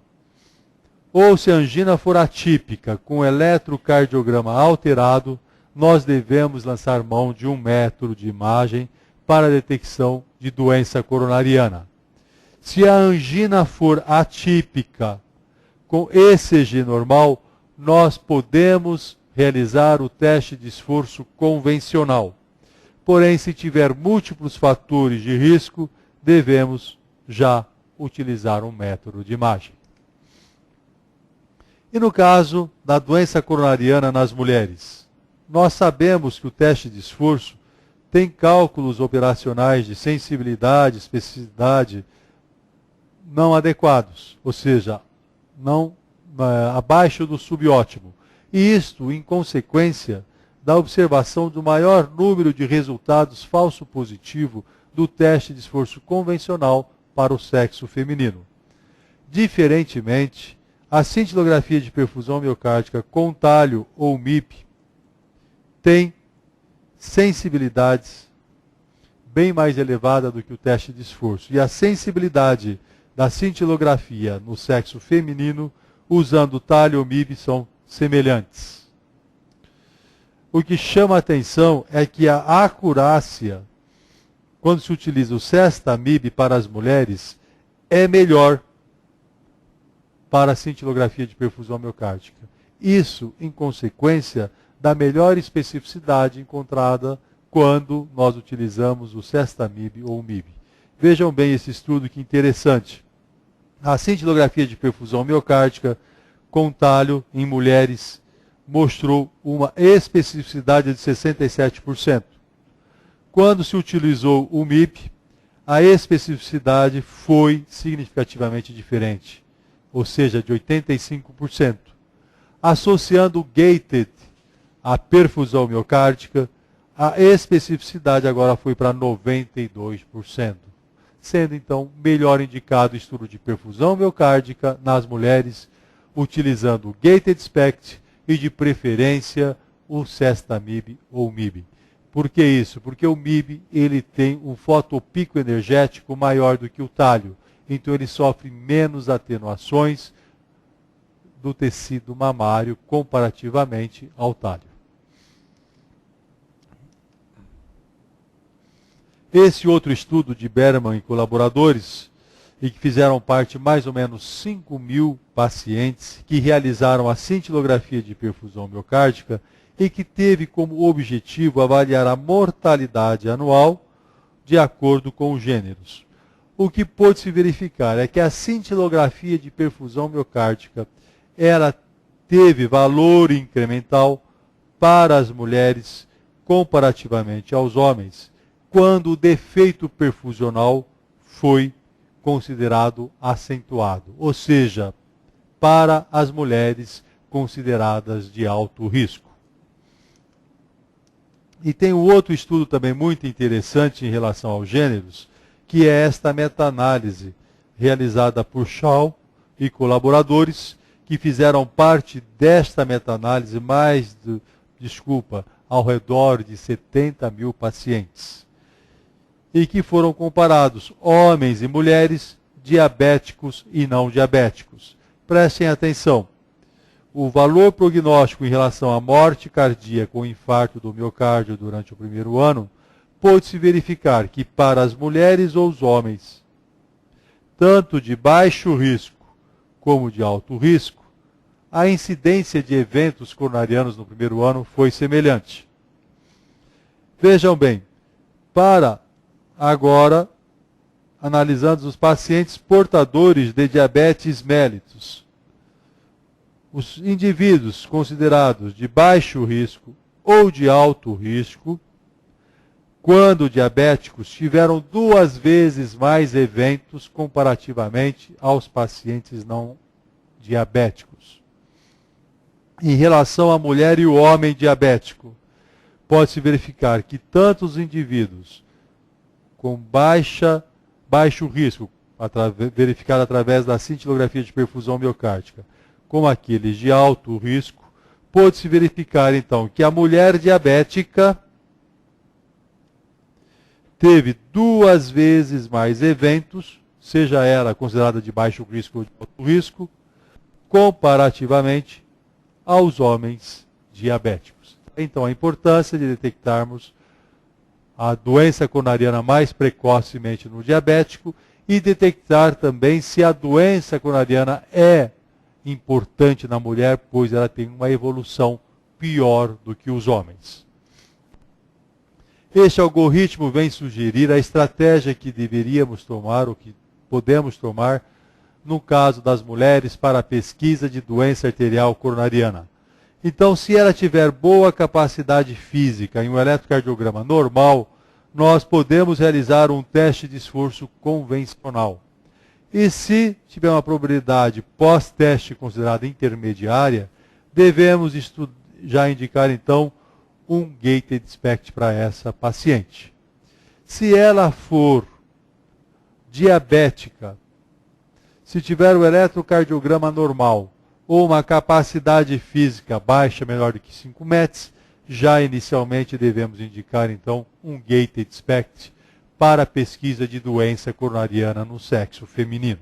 ou se a angina for atípica com eletrocardiograma alterado, nós devemos lançar mão de um método de imagem para a detecção de doença coronariana. Se a angina for atípica com ECG normal, nós podemos realizar o teste de esforço convencional. Porém, se tiver múltiplos fatores de risco, devemos já utilizar um método de imagem. E no caso da doença coronariana nas mulheres, nós sabemos que o teste de esforço tem cálculos operacionais de sensibilidade, especificidade não adequados, ou seja, não abaixo do subótimo. E isto em consequência da observação do maior número de resultados falso positivo do teste de esforço convencional para o sexo feminino. Diferentemente, a cintilografia de perfusão miocárdica com talho ou MIP tem sensibilidades bem mais elevada do que o teste de esforço. E a sensibilidade da cintilografia no sexo feminino, usando talho ou MIP, são semelhantes. O que chama a atenção é que a acurácia, quando se utiliza o Sesta-MIB para as mulheres, é melhor para a cintilografia de perfusão miocárdica. Isso, em consequência, da melhor especificidade encontrada quando nós utilizamos o Sesta-MIB ou o MIB. Vejam bem esse estudo, que interessante. A cintilografia de perfusão miocárdica com talho em mulheres mostrou uma especificidade de 67%. Quando se utilizou o MIP, a especificidade foi significativamente diferente, ou seja, de 85%. Associando o gated à perfusão miocárdica, a especificidade agora foi para 92%, sendo então melhor indicado o estudo de perfusão miocárdica nas mulheres, utilizando o gated SPECT e de preferência o Sesta-MIB ou MIB. Por que isso? Porque o MIB ele tem um fotopico energético maior do que o talho, então ele sofre menos atenuações do tecido mamário comparativamente ao talho. Esse outro estudo de Berman e colaboradores, e que fizeram parte mais ou menos 5.000 pacientes que realizaram a cintilografia de perfusão miocárdica e que teve como objetivo avaliar a mortalidade anual de acordo com os gêneros. O que pôde se verificar é que a cintilografia de perfusão miocárdica ela teve valor incremental para as mulheres comparativamente aos homens, quando o defeito perfusional foi considerado acentuado, ou seja, para as mulheres consideradas de alto risco. E tem um outro estudo também muito interessante em relação aos gêneros, que é esta meta-análise realizada por Shaw e colaboradores, que fizeram parte desta meta-análise ao redor de 70.000 pacientes. E que foram comparados homens e mulheres, diabéticos e não diabéticos. Prestem atenção. O valor prognóstico em relação à morte cardíaca ou infarto do miocárdio durante o primeiro ano pôde-se verificar que para as mulheres ou os homens, tanto de baixo risco como de alto risco, a incidência de eventos coronarianos no primeiro ano foi semelhante. Vejam bem, para agora analisando os pacientes portadores de diabetes mellitus. Os indivíduos considerados de baixo risco ou de alto risco, quando diabéticos, tiveram 2 vezes mais eventos comparativamente aos pacientes não diabéticos. Em relação à mulher e o homem diabético, pode-se verificar que tanto os indivíduos com baixo risco, verificado através da cintilografia de perfusão miocárdica, como aqueles de alto risco, pôde-se verificar, então, que a mulher diabética teve 2 vezes mais eventos, seja ela considerada de baixo risco ou de alto risco, comparativamente aos homens diabéticos. Então, a importância de detectarmos a doença coronariana mais precocemente no diabético e detectar também se a doença coronariana é importante na mulher, pois ela tem uma evolução pior do que os homens. Este algoritmo vem sugerir a estratégia que deveríamos tomar, ou que podemos tomar, no caso das mulheres para a pesquisa de doença arterial coronariana. Então, se ela tiver boa capacidade física em um eletrocardiograma normal, nós podemos realizar um teste de esforço convencional. E se tiver uma probabilidade pós-teste considerada intermediária, devemos já indicar então um gated SPECT para essa paciente. Se ela for diabética, se tiver o eletrocardiograma normal ou uma capacidade física baixa, menor do que 5 METs, já inicialmente devemos indicar então um gated SPECT para a pesquisa de doença coronariana no sexo feminino.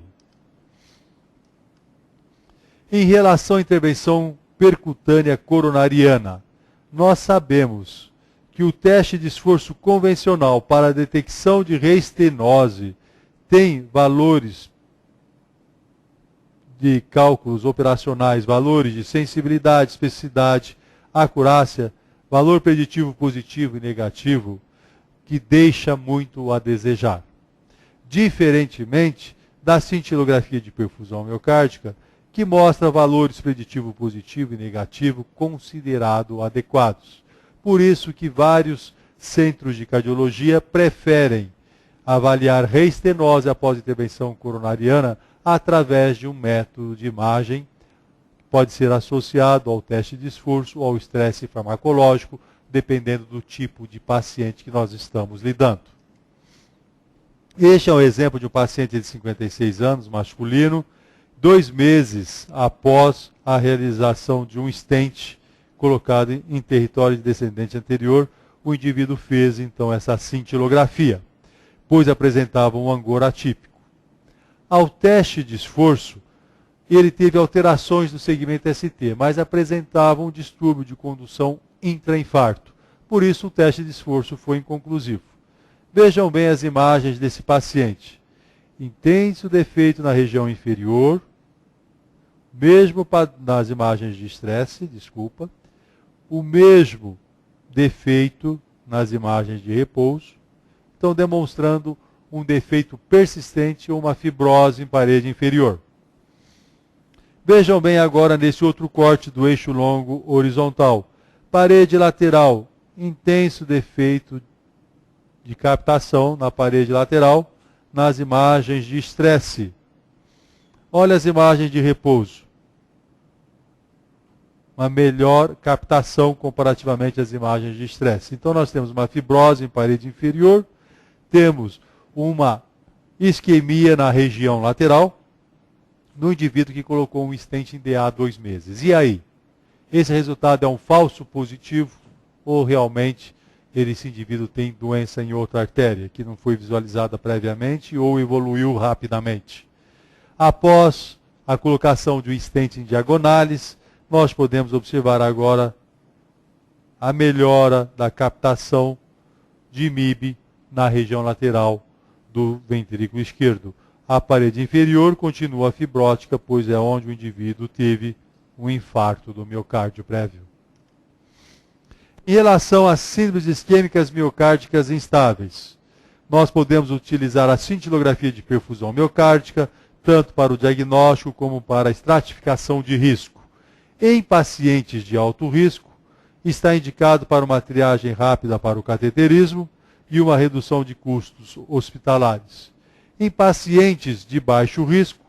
Em relação à intervenção percutânea coronariana, nós sabemos que o teste de esforço convencional para a detecção de reestenose tem valores de cálculos operacionais, valores de sensibilidade, especificidade, acurácia, valor preditivo positivo e negativo, que deixa muito a desejar. Diferentemente da cintilografia de perfusão miocárdica, que mostra valores preditivo positivo e negativo considerados adequados. Por isso que vários centros de cardiologia preferem avaliar reestenose após intervenção coronariana através de um método de imagem que pode ser associado ao teste de esforço ou ao estresse farmacológico, dependendo do tipo de paciente que nós estamos lidando. Este é um exemplo de um paciente de 56 anos, masculino, 2 meses após a realização de um stent colocado em território de descendente anterior, o indivíduo fez então essa cintilografia, pois apresentava um angor atípico. Ao teste de esforço, ele teve alterações no segmento ST, mas apresentava um distúrbio de condução intrainfarto. Por isso, o teste de esforço foi inconclusivo. Vejam bem as imagens desse paciente. Intenso defeito na região inferior, mesmo nas imagens de estresse, o mesmo defeito nas imagens de repouso, estão demonstrando um defeito persistente ou uma fibrose em parede inferior. Vejam bem agora nesse outro corte do eixo longo horizontal. Parede lateral, intenso defeito de captação na parede lateral, nas imagens de estresse. Olha as imagens de repouso. Uma melhor captação comparativamente às imagens de estresse. Então nós temos uma fibrose em parede inferior, temos uma isquemia na região lateral, no indivíduo que colocou um stent em DA há 2 meses. E aí? Esse resultado é um falso positivo ou realmente esse indivíduo tem doença em outra artéria que não foi visualizada previamente ou evoluiu rapidamente? Após a colocação de um stent em diagonais, nós podemos observar agora a melhora da captação de MIB na região lateral do ventrículo esquerdo. A parede inferior continua fibrótica, pois é onde o indivíduo teve um infarto do miocárdio prévio. Em relação às síndromes isquêmicas miocárdicas instáveis, nós podemos utilizar a cintilografia de perfusão miocárdica, tanto para o diagnóstico como para a estratificação de risco. Em pacientes de alto risco, está indicado para uma triagem rápida para o cateterismo e uma redução de custos hospitalares. Em pacientes de baixo risco,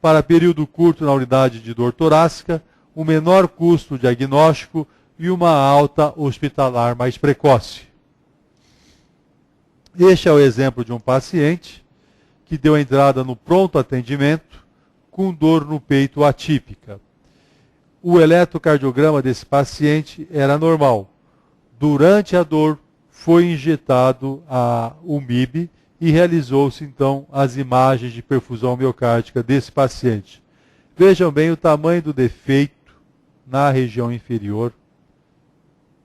para período curto na unidade de dor torácica, um menor custo diagnóstico e uma alta hospitalar mais precoce. Este é o exemplo de um paciente que deu entrada no pronto atendimento com dor no peito atípica. O eletrocardiograma desse paciente era normal. Durante a dor, foi injetado o MIB e realizou-se, então, as imagens de perfusão miocárdica desse paciente. Vejam bem o tamanho do defeito na região inferior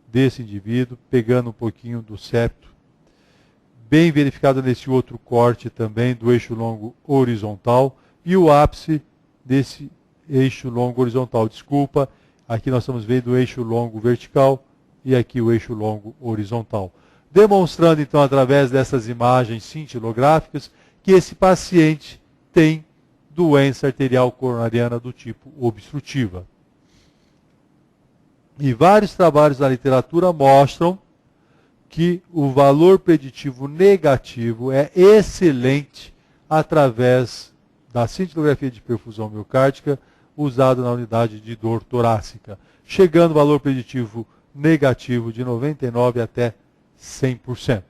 desse indivíduo, pegando um pouquinho do septo. Bem verificado nesse outro corte também do eixo longo horizontal e o ápice desse eixo longo horizontal. Desculpa, aqui nós estamos vendo o eixo longo vertical e aqui o eixo longo horizontal. Demonstrando então através dessas imagens cintilográficas que esse paciente tem doença arterial coronariana do tipo obstrutiva. E vários trabalhos na literatura mostram que o valor preditivo negativo é excelente através da cintilografia de perfusão miocárdica usada na unidade de dor torácica, chegando ao valor preditivo negativo de 99% até 100%.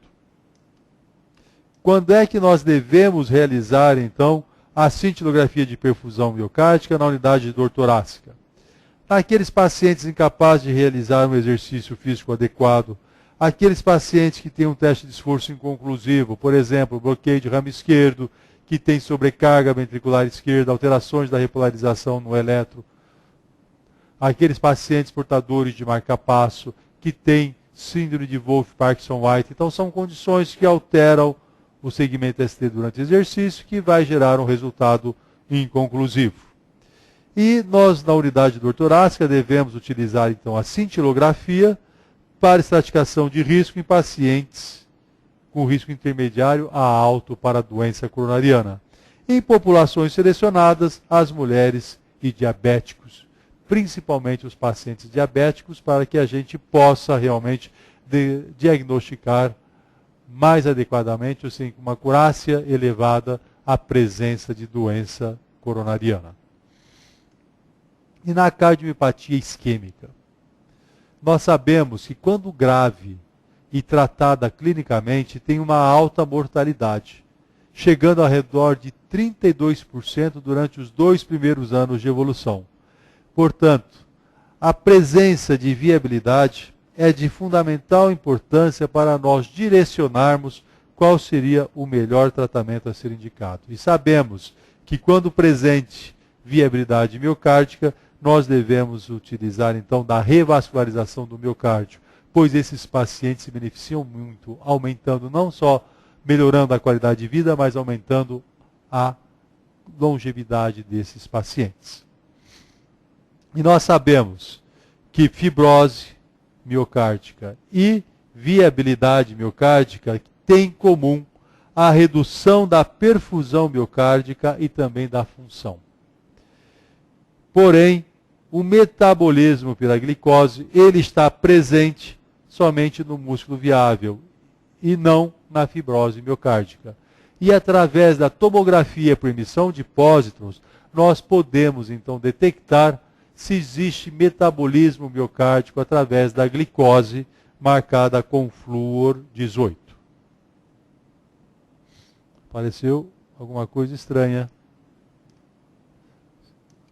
Quando é que nós devemos realizar, então, a cintilografia de perfusão miocárdica na unidade de dor torácica? Naqueles pacientes incapazes de realizar um exercício físico adequado, aqueles pacientes que têm um teste de esforço inconclusivo, por exemplo, bloqueio de ramo esquerdo, que tem sobrecarga ventricular esquerda, alterações da repolarização no eletro, aqueles pacientes portadores de marca-passo, que têm síndrome de Wolff-Parkinson-White. Então, são condições que alteram o segmento ST durante o exercício, que vai gerar um resultado inconclusivo. E nós, na unidade de dor torácica, devemos utilizar, então, a cintilografia para estratificação de risco em pacientes com risco intermediário a alto para a doença coronariana. Em populações selecionadas, as mulheres e diabéticos, principalmente os pacientes diabéticos, para que a gente possa realmente diagnosticar mais adequadamente, assim, com uma acurácia elevada, a presença de doença coronariana. E na cardiomiopatia isquêmica, nós sabemos que quando grave e tratada clinicamente, tem uma alta mortalidade, chegando ao redor de 32% durante os 2 primeiros anos de evolução. Portanto, a presença de viabilidade é de fundamental importância para nós direcionarmos qual seria o melhor tratamento a ser indicado. E sabemos que quando presente viabilidade miocárdica, nós devemos utilizar então da revascularização do miocárdio, pois esses pacientes se beneficiam muito, aumentando não só melhorando a qualidade de vida, mas aumentando a longevidade desses pacientes. E nós sabemos que fibrose miocárdica e viabilidade miocárdica têm em comum a redução da perfusão miocárdica e também da função. Porém, o metabolismo pela glicose, ele está presente somente no músculo viável e não na fibrose miocárdica. E através da tomografia por emissão de pósitrons, nós podemos então detectar se existe metabolismo miocárdico através da glicose marcada com flúor 18. Apareceu alguma coisa estranha?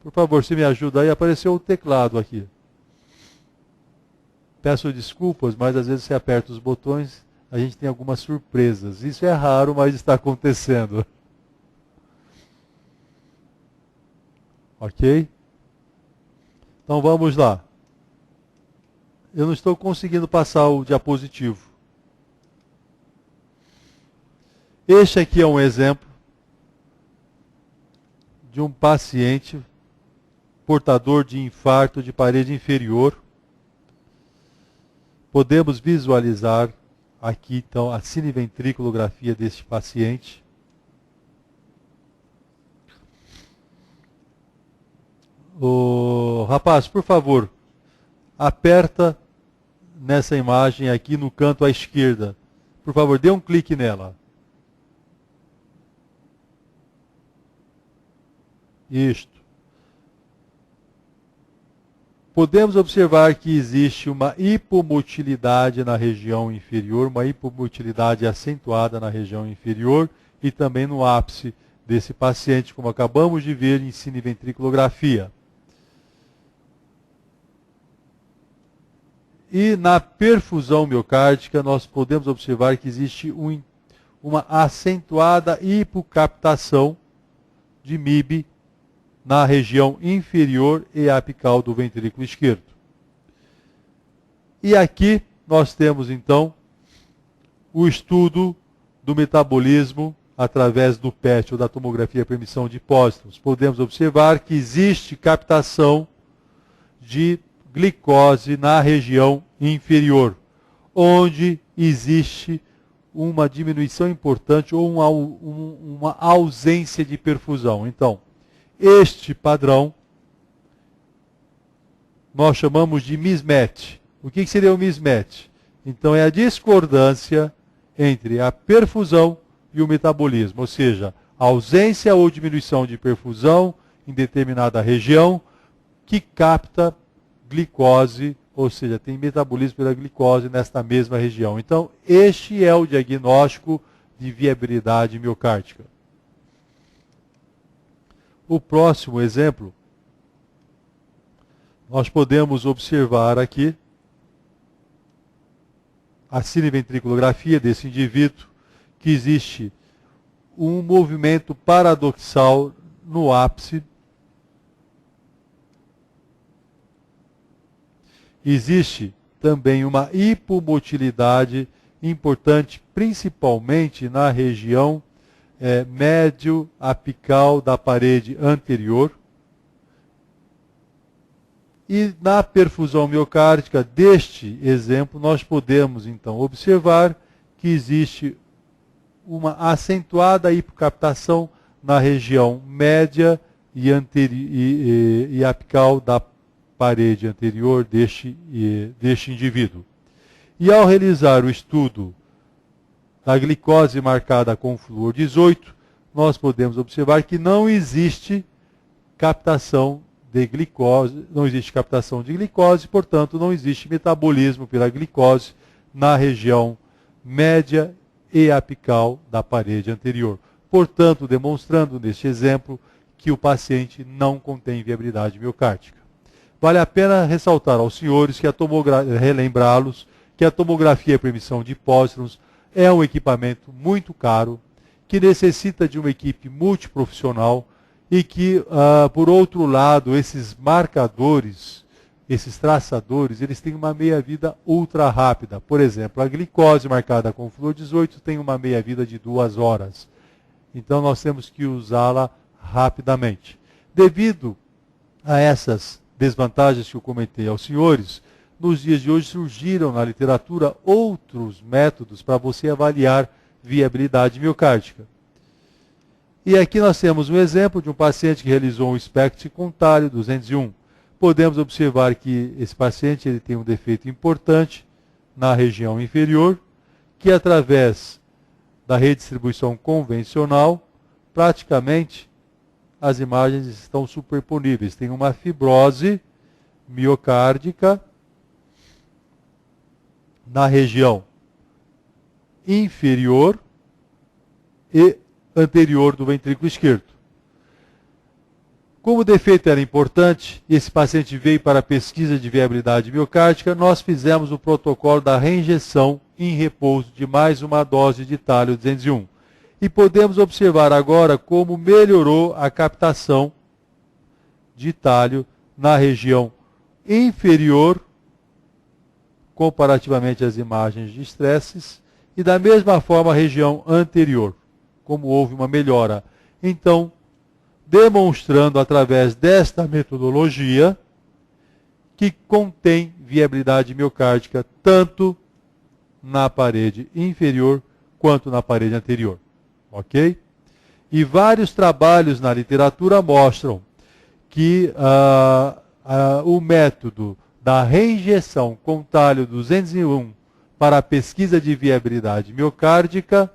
Por favor, se me ajuda aí, apareceu o teclado aqui. Peço desculpas, mas às vezes você aperta os botões, a gente tem algumas surpresas. Isso é raro, mas está acontecendo. Ok? Então vamos lá. Eu não estou conseguindo passar o diapositivo. Este aqui é um exemplo de um paciente portador de infarto de parede inferior. Podemos visualizar aqui então a cineventriculografia deste paciente. Rapaz, por favor, aperta nessa imagem aqui no canto à esquerda. Por favor, dê um clique nela. Isto. Podemos observar que existe uma hipomotilidade na região inferior, uma hipomotilidade acentuada na região inferior e também no ápice desse paciente, como acabamos de ver em cineventriculografia. E na perfusão miocárdica, nós podemos observar que existe uma acentuada hipocaptação de MIB na região inferior e apical do ventrículo esquerdo. E aqui nós temos, então, o estudo do metabolismo através do PET ou da tomografia por emissão de pósitrons. Podemos observar que existe captação de glicose na região inferior, onde existe uma diminuição importante ou uma ausência de perfusão. Então, este padrão nós chamamos de mismatch. O que seria o mismatch? Então, é a discordância entre a perfusão e o metabolismo, ou seja, a ausência ou diminuição de perfusão em determinada região que capta glicose, ou seja, tem metabolismo pela glicose nesta mesma região. Então, este é o diagnóstico de viabilidade miocárdica. O próximo exemplo, nós podemos observar aqui a cineventriculografia desse indivíduo, que existe um movimento paradoxal no ápice. Existe também uma hipomotilidade importante, principalmente na região médio apical da parede anterior. E na perfusão miocárdica deste exemplo, nós podemos então observar que existe uma acentuada hipocaptação na região média e apical da parede anterior deste indivíduo. E ao realizar o estudo da glicose marcada com flúor 18, nós podemos observar que não existe captação de glicose, portanto não existe metabolismo pela glicose na região média e apical da parede anterior. Portanto, demonstrando neste exemplo que o paciente não contém viabilidade miocárdica. Vale a pena ressaltar aos senhores que relembrá-los que a tomografia por emissão de pósitrons é um equipamento muito caro, que necessita de uma equipe multiprofissional e que, por outro lado, esses marcadores, esses traçadores, eles têm uma meia-vida ultra rápida. Por exemplo, a glicose marcada com flúor 18 tem uma meia-vida de 2 horas. Então, nós temos que usá-la rapidamente. Devido a essas desvantagens que eu comentei aos senhores, nos dias de hoje surgiram na literatura outros métodos para você avaliar viabilidade miocárdica. E aqui nós temos um exemplo de um paciente que realizou um SPECT com talho 201. Podemos observar que esse paciente ele tem um defeito importante na região inferior, que através da redistribuição convencional, praticamente as imagens estão superponíveis. Tem uma fibrose miocárdica na região inferior e anterior do ventrículo esquerdo. Como o defeito era importante, esse paciente veio para a pesquisa de viabilidade miocárdica, nós fizemos o protocolo da reinjeção em repouso de mais uma dose de talho 201. E podemos observar agora como melhorou a captação de talho na região inferior, comparativamente às imagens de estresses, e da mesma forma a região anterior, como houve uma melhora. Então, demonstrando através desta metodologia que contém viabilidade miocárdica tanto na parede inferior quanto na parede anterior. Ok? E vários trabalhos na literatura mostram que o método da reinjeção com talho 201 para a pesquisa de viabilidade miocárdica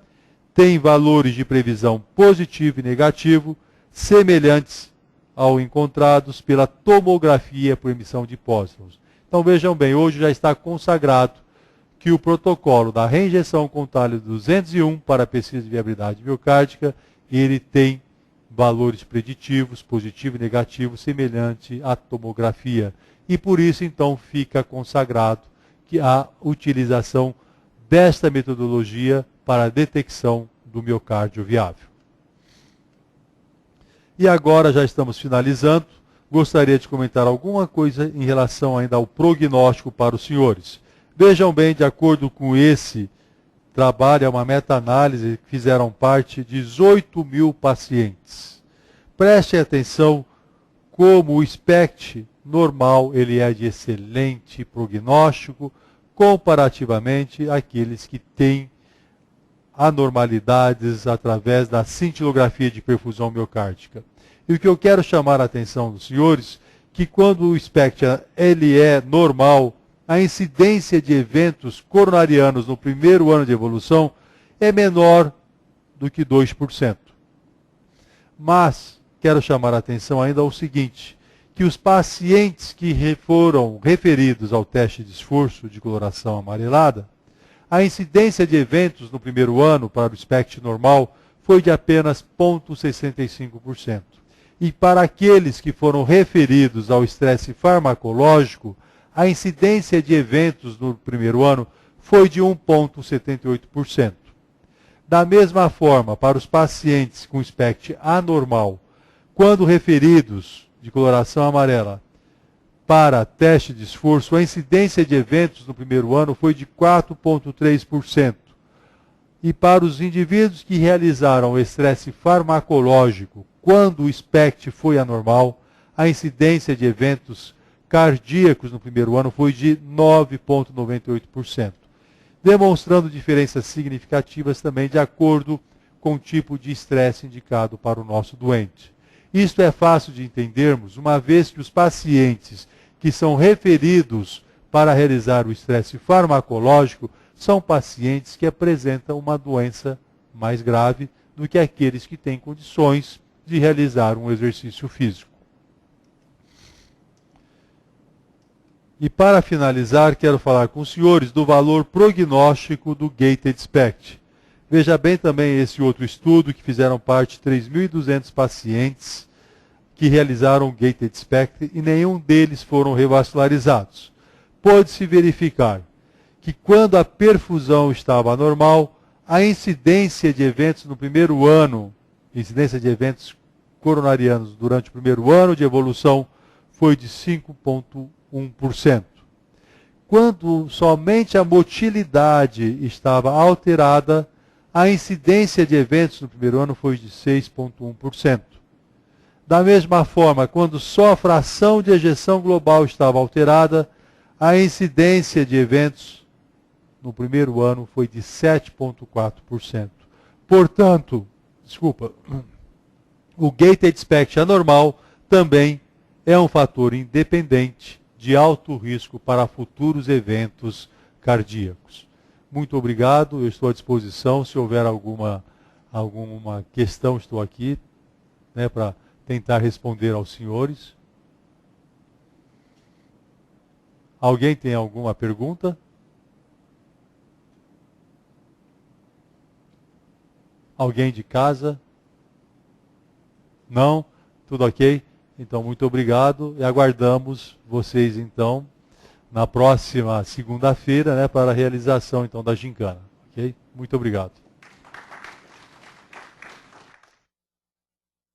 tem valores de previsão positivo e negativo semelhantes ao encontrados pela tomografia por emissão de pósitrons. Então vejam bem, hoje já está consagrado que o protocolo da reinjeção com talho 201 para a pesquisa de viabilidade miocárdica, ele tem valores preditivos, positivo e negativo, semelhante à tomografia. E por isso, então, fica consagrado que a utilização desta metodologia para a detecção do miocárdio viável. E agora já estamos finalizando. Gostaria de comentar alguma coisa em relação ainda ao prognóstico para os senhores. Vejam bem, de acordo com esse trabalho, é uma meta-análise que fizeram parte de 18 mil pacientes. Prestem atenção como o SPECT normal ele é de excelente prognóstico comparativamente àqueles que têm anormalidades através da cintilografia de perfusão miocárdica. E o que eu quero chamar a atenção dos senhores, que quando o SPECT ele é normal, a incidência de eventos coronarianos no primeiro ano de evolução é menor do que 2%. Mas quero chamar a atenção ainda ao seguinte, que os pacientes que foram referidos ao teste de esforço de coloração amarelada, a incidência de eventos no primeiro ano para o SPECT normal foi de apenas 0,65%. E para aqueles que foram referidos ao estresse farmacológico, a incidência de eventos no primeiro ano foi de 1,78%. Da mesma forma, para os pacientes com SPECT anormal, quando referidos de coloração amarela para teste de esforço, a incidência de eventos no primeiro ano foi de 4,3%. E para os indivíduos que realizaram o estresse farmacológico, quando o SPECT foi anormal, a incidência de eventos cardíacos no primeiro ano foi de 9,98%, demonstrando diferenças significativas também de acordo com o tipo de estresse indicado para o nosso doente. Isto é fácil de entendermos, uma vez que os pacientes que são referidos para realizar o estresse farmacológico são pacientes que apresentam uma doença mais grave do que aqueles que têm condições de realizar um exercício físico. E para finalizar, quero falar com os senhores do valor prognóstico do Gated SPECT. Veja bem também esse outro estudo que fizeram parte de 3.200 pacientes que realizaram o Gated SPECT e nenhum deles foram revascularizados. Pôde-se verificar que quando a perfusão estava anormal, a incidência de eventos no primeiro ano, incidência de eventos coronarianos durante o primeiro ano de evolução foi de 5,1%. Quando somente a motilidade estava alterada, a incidência de eventos no primeiro ano foi de 6,1%. Da mesma forma, quando só a fração de ejeção global estava alterada, a incidência de eventos no primeiro ano foi de 7,4%. Portanto, o Gated SPECT anormal também é um fator independente de alto risco para futuros eventos cardíacos. Muito obrigado, eu estou à disposição. Se houver alguma questão, estou aqui para tentar responder aos senhores. Alguém tem alguma pergunta? Alguém de casa? Não? Tudo ok? Então, muito obrigado e aguardamos vocês, então, na próxima segunda-feira, para a realização, então, da gincana. Ok? Muito obrigado.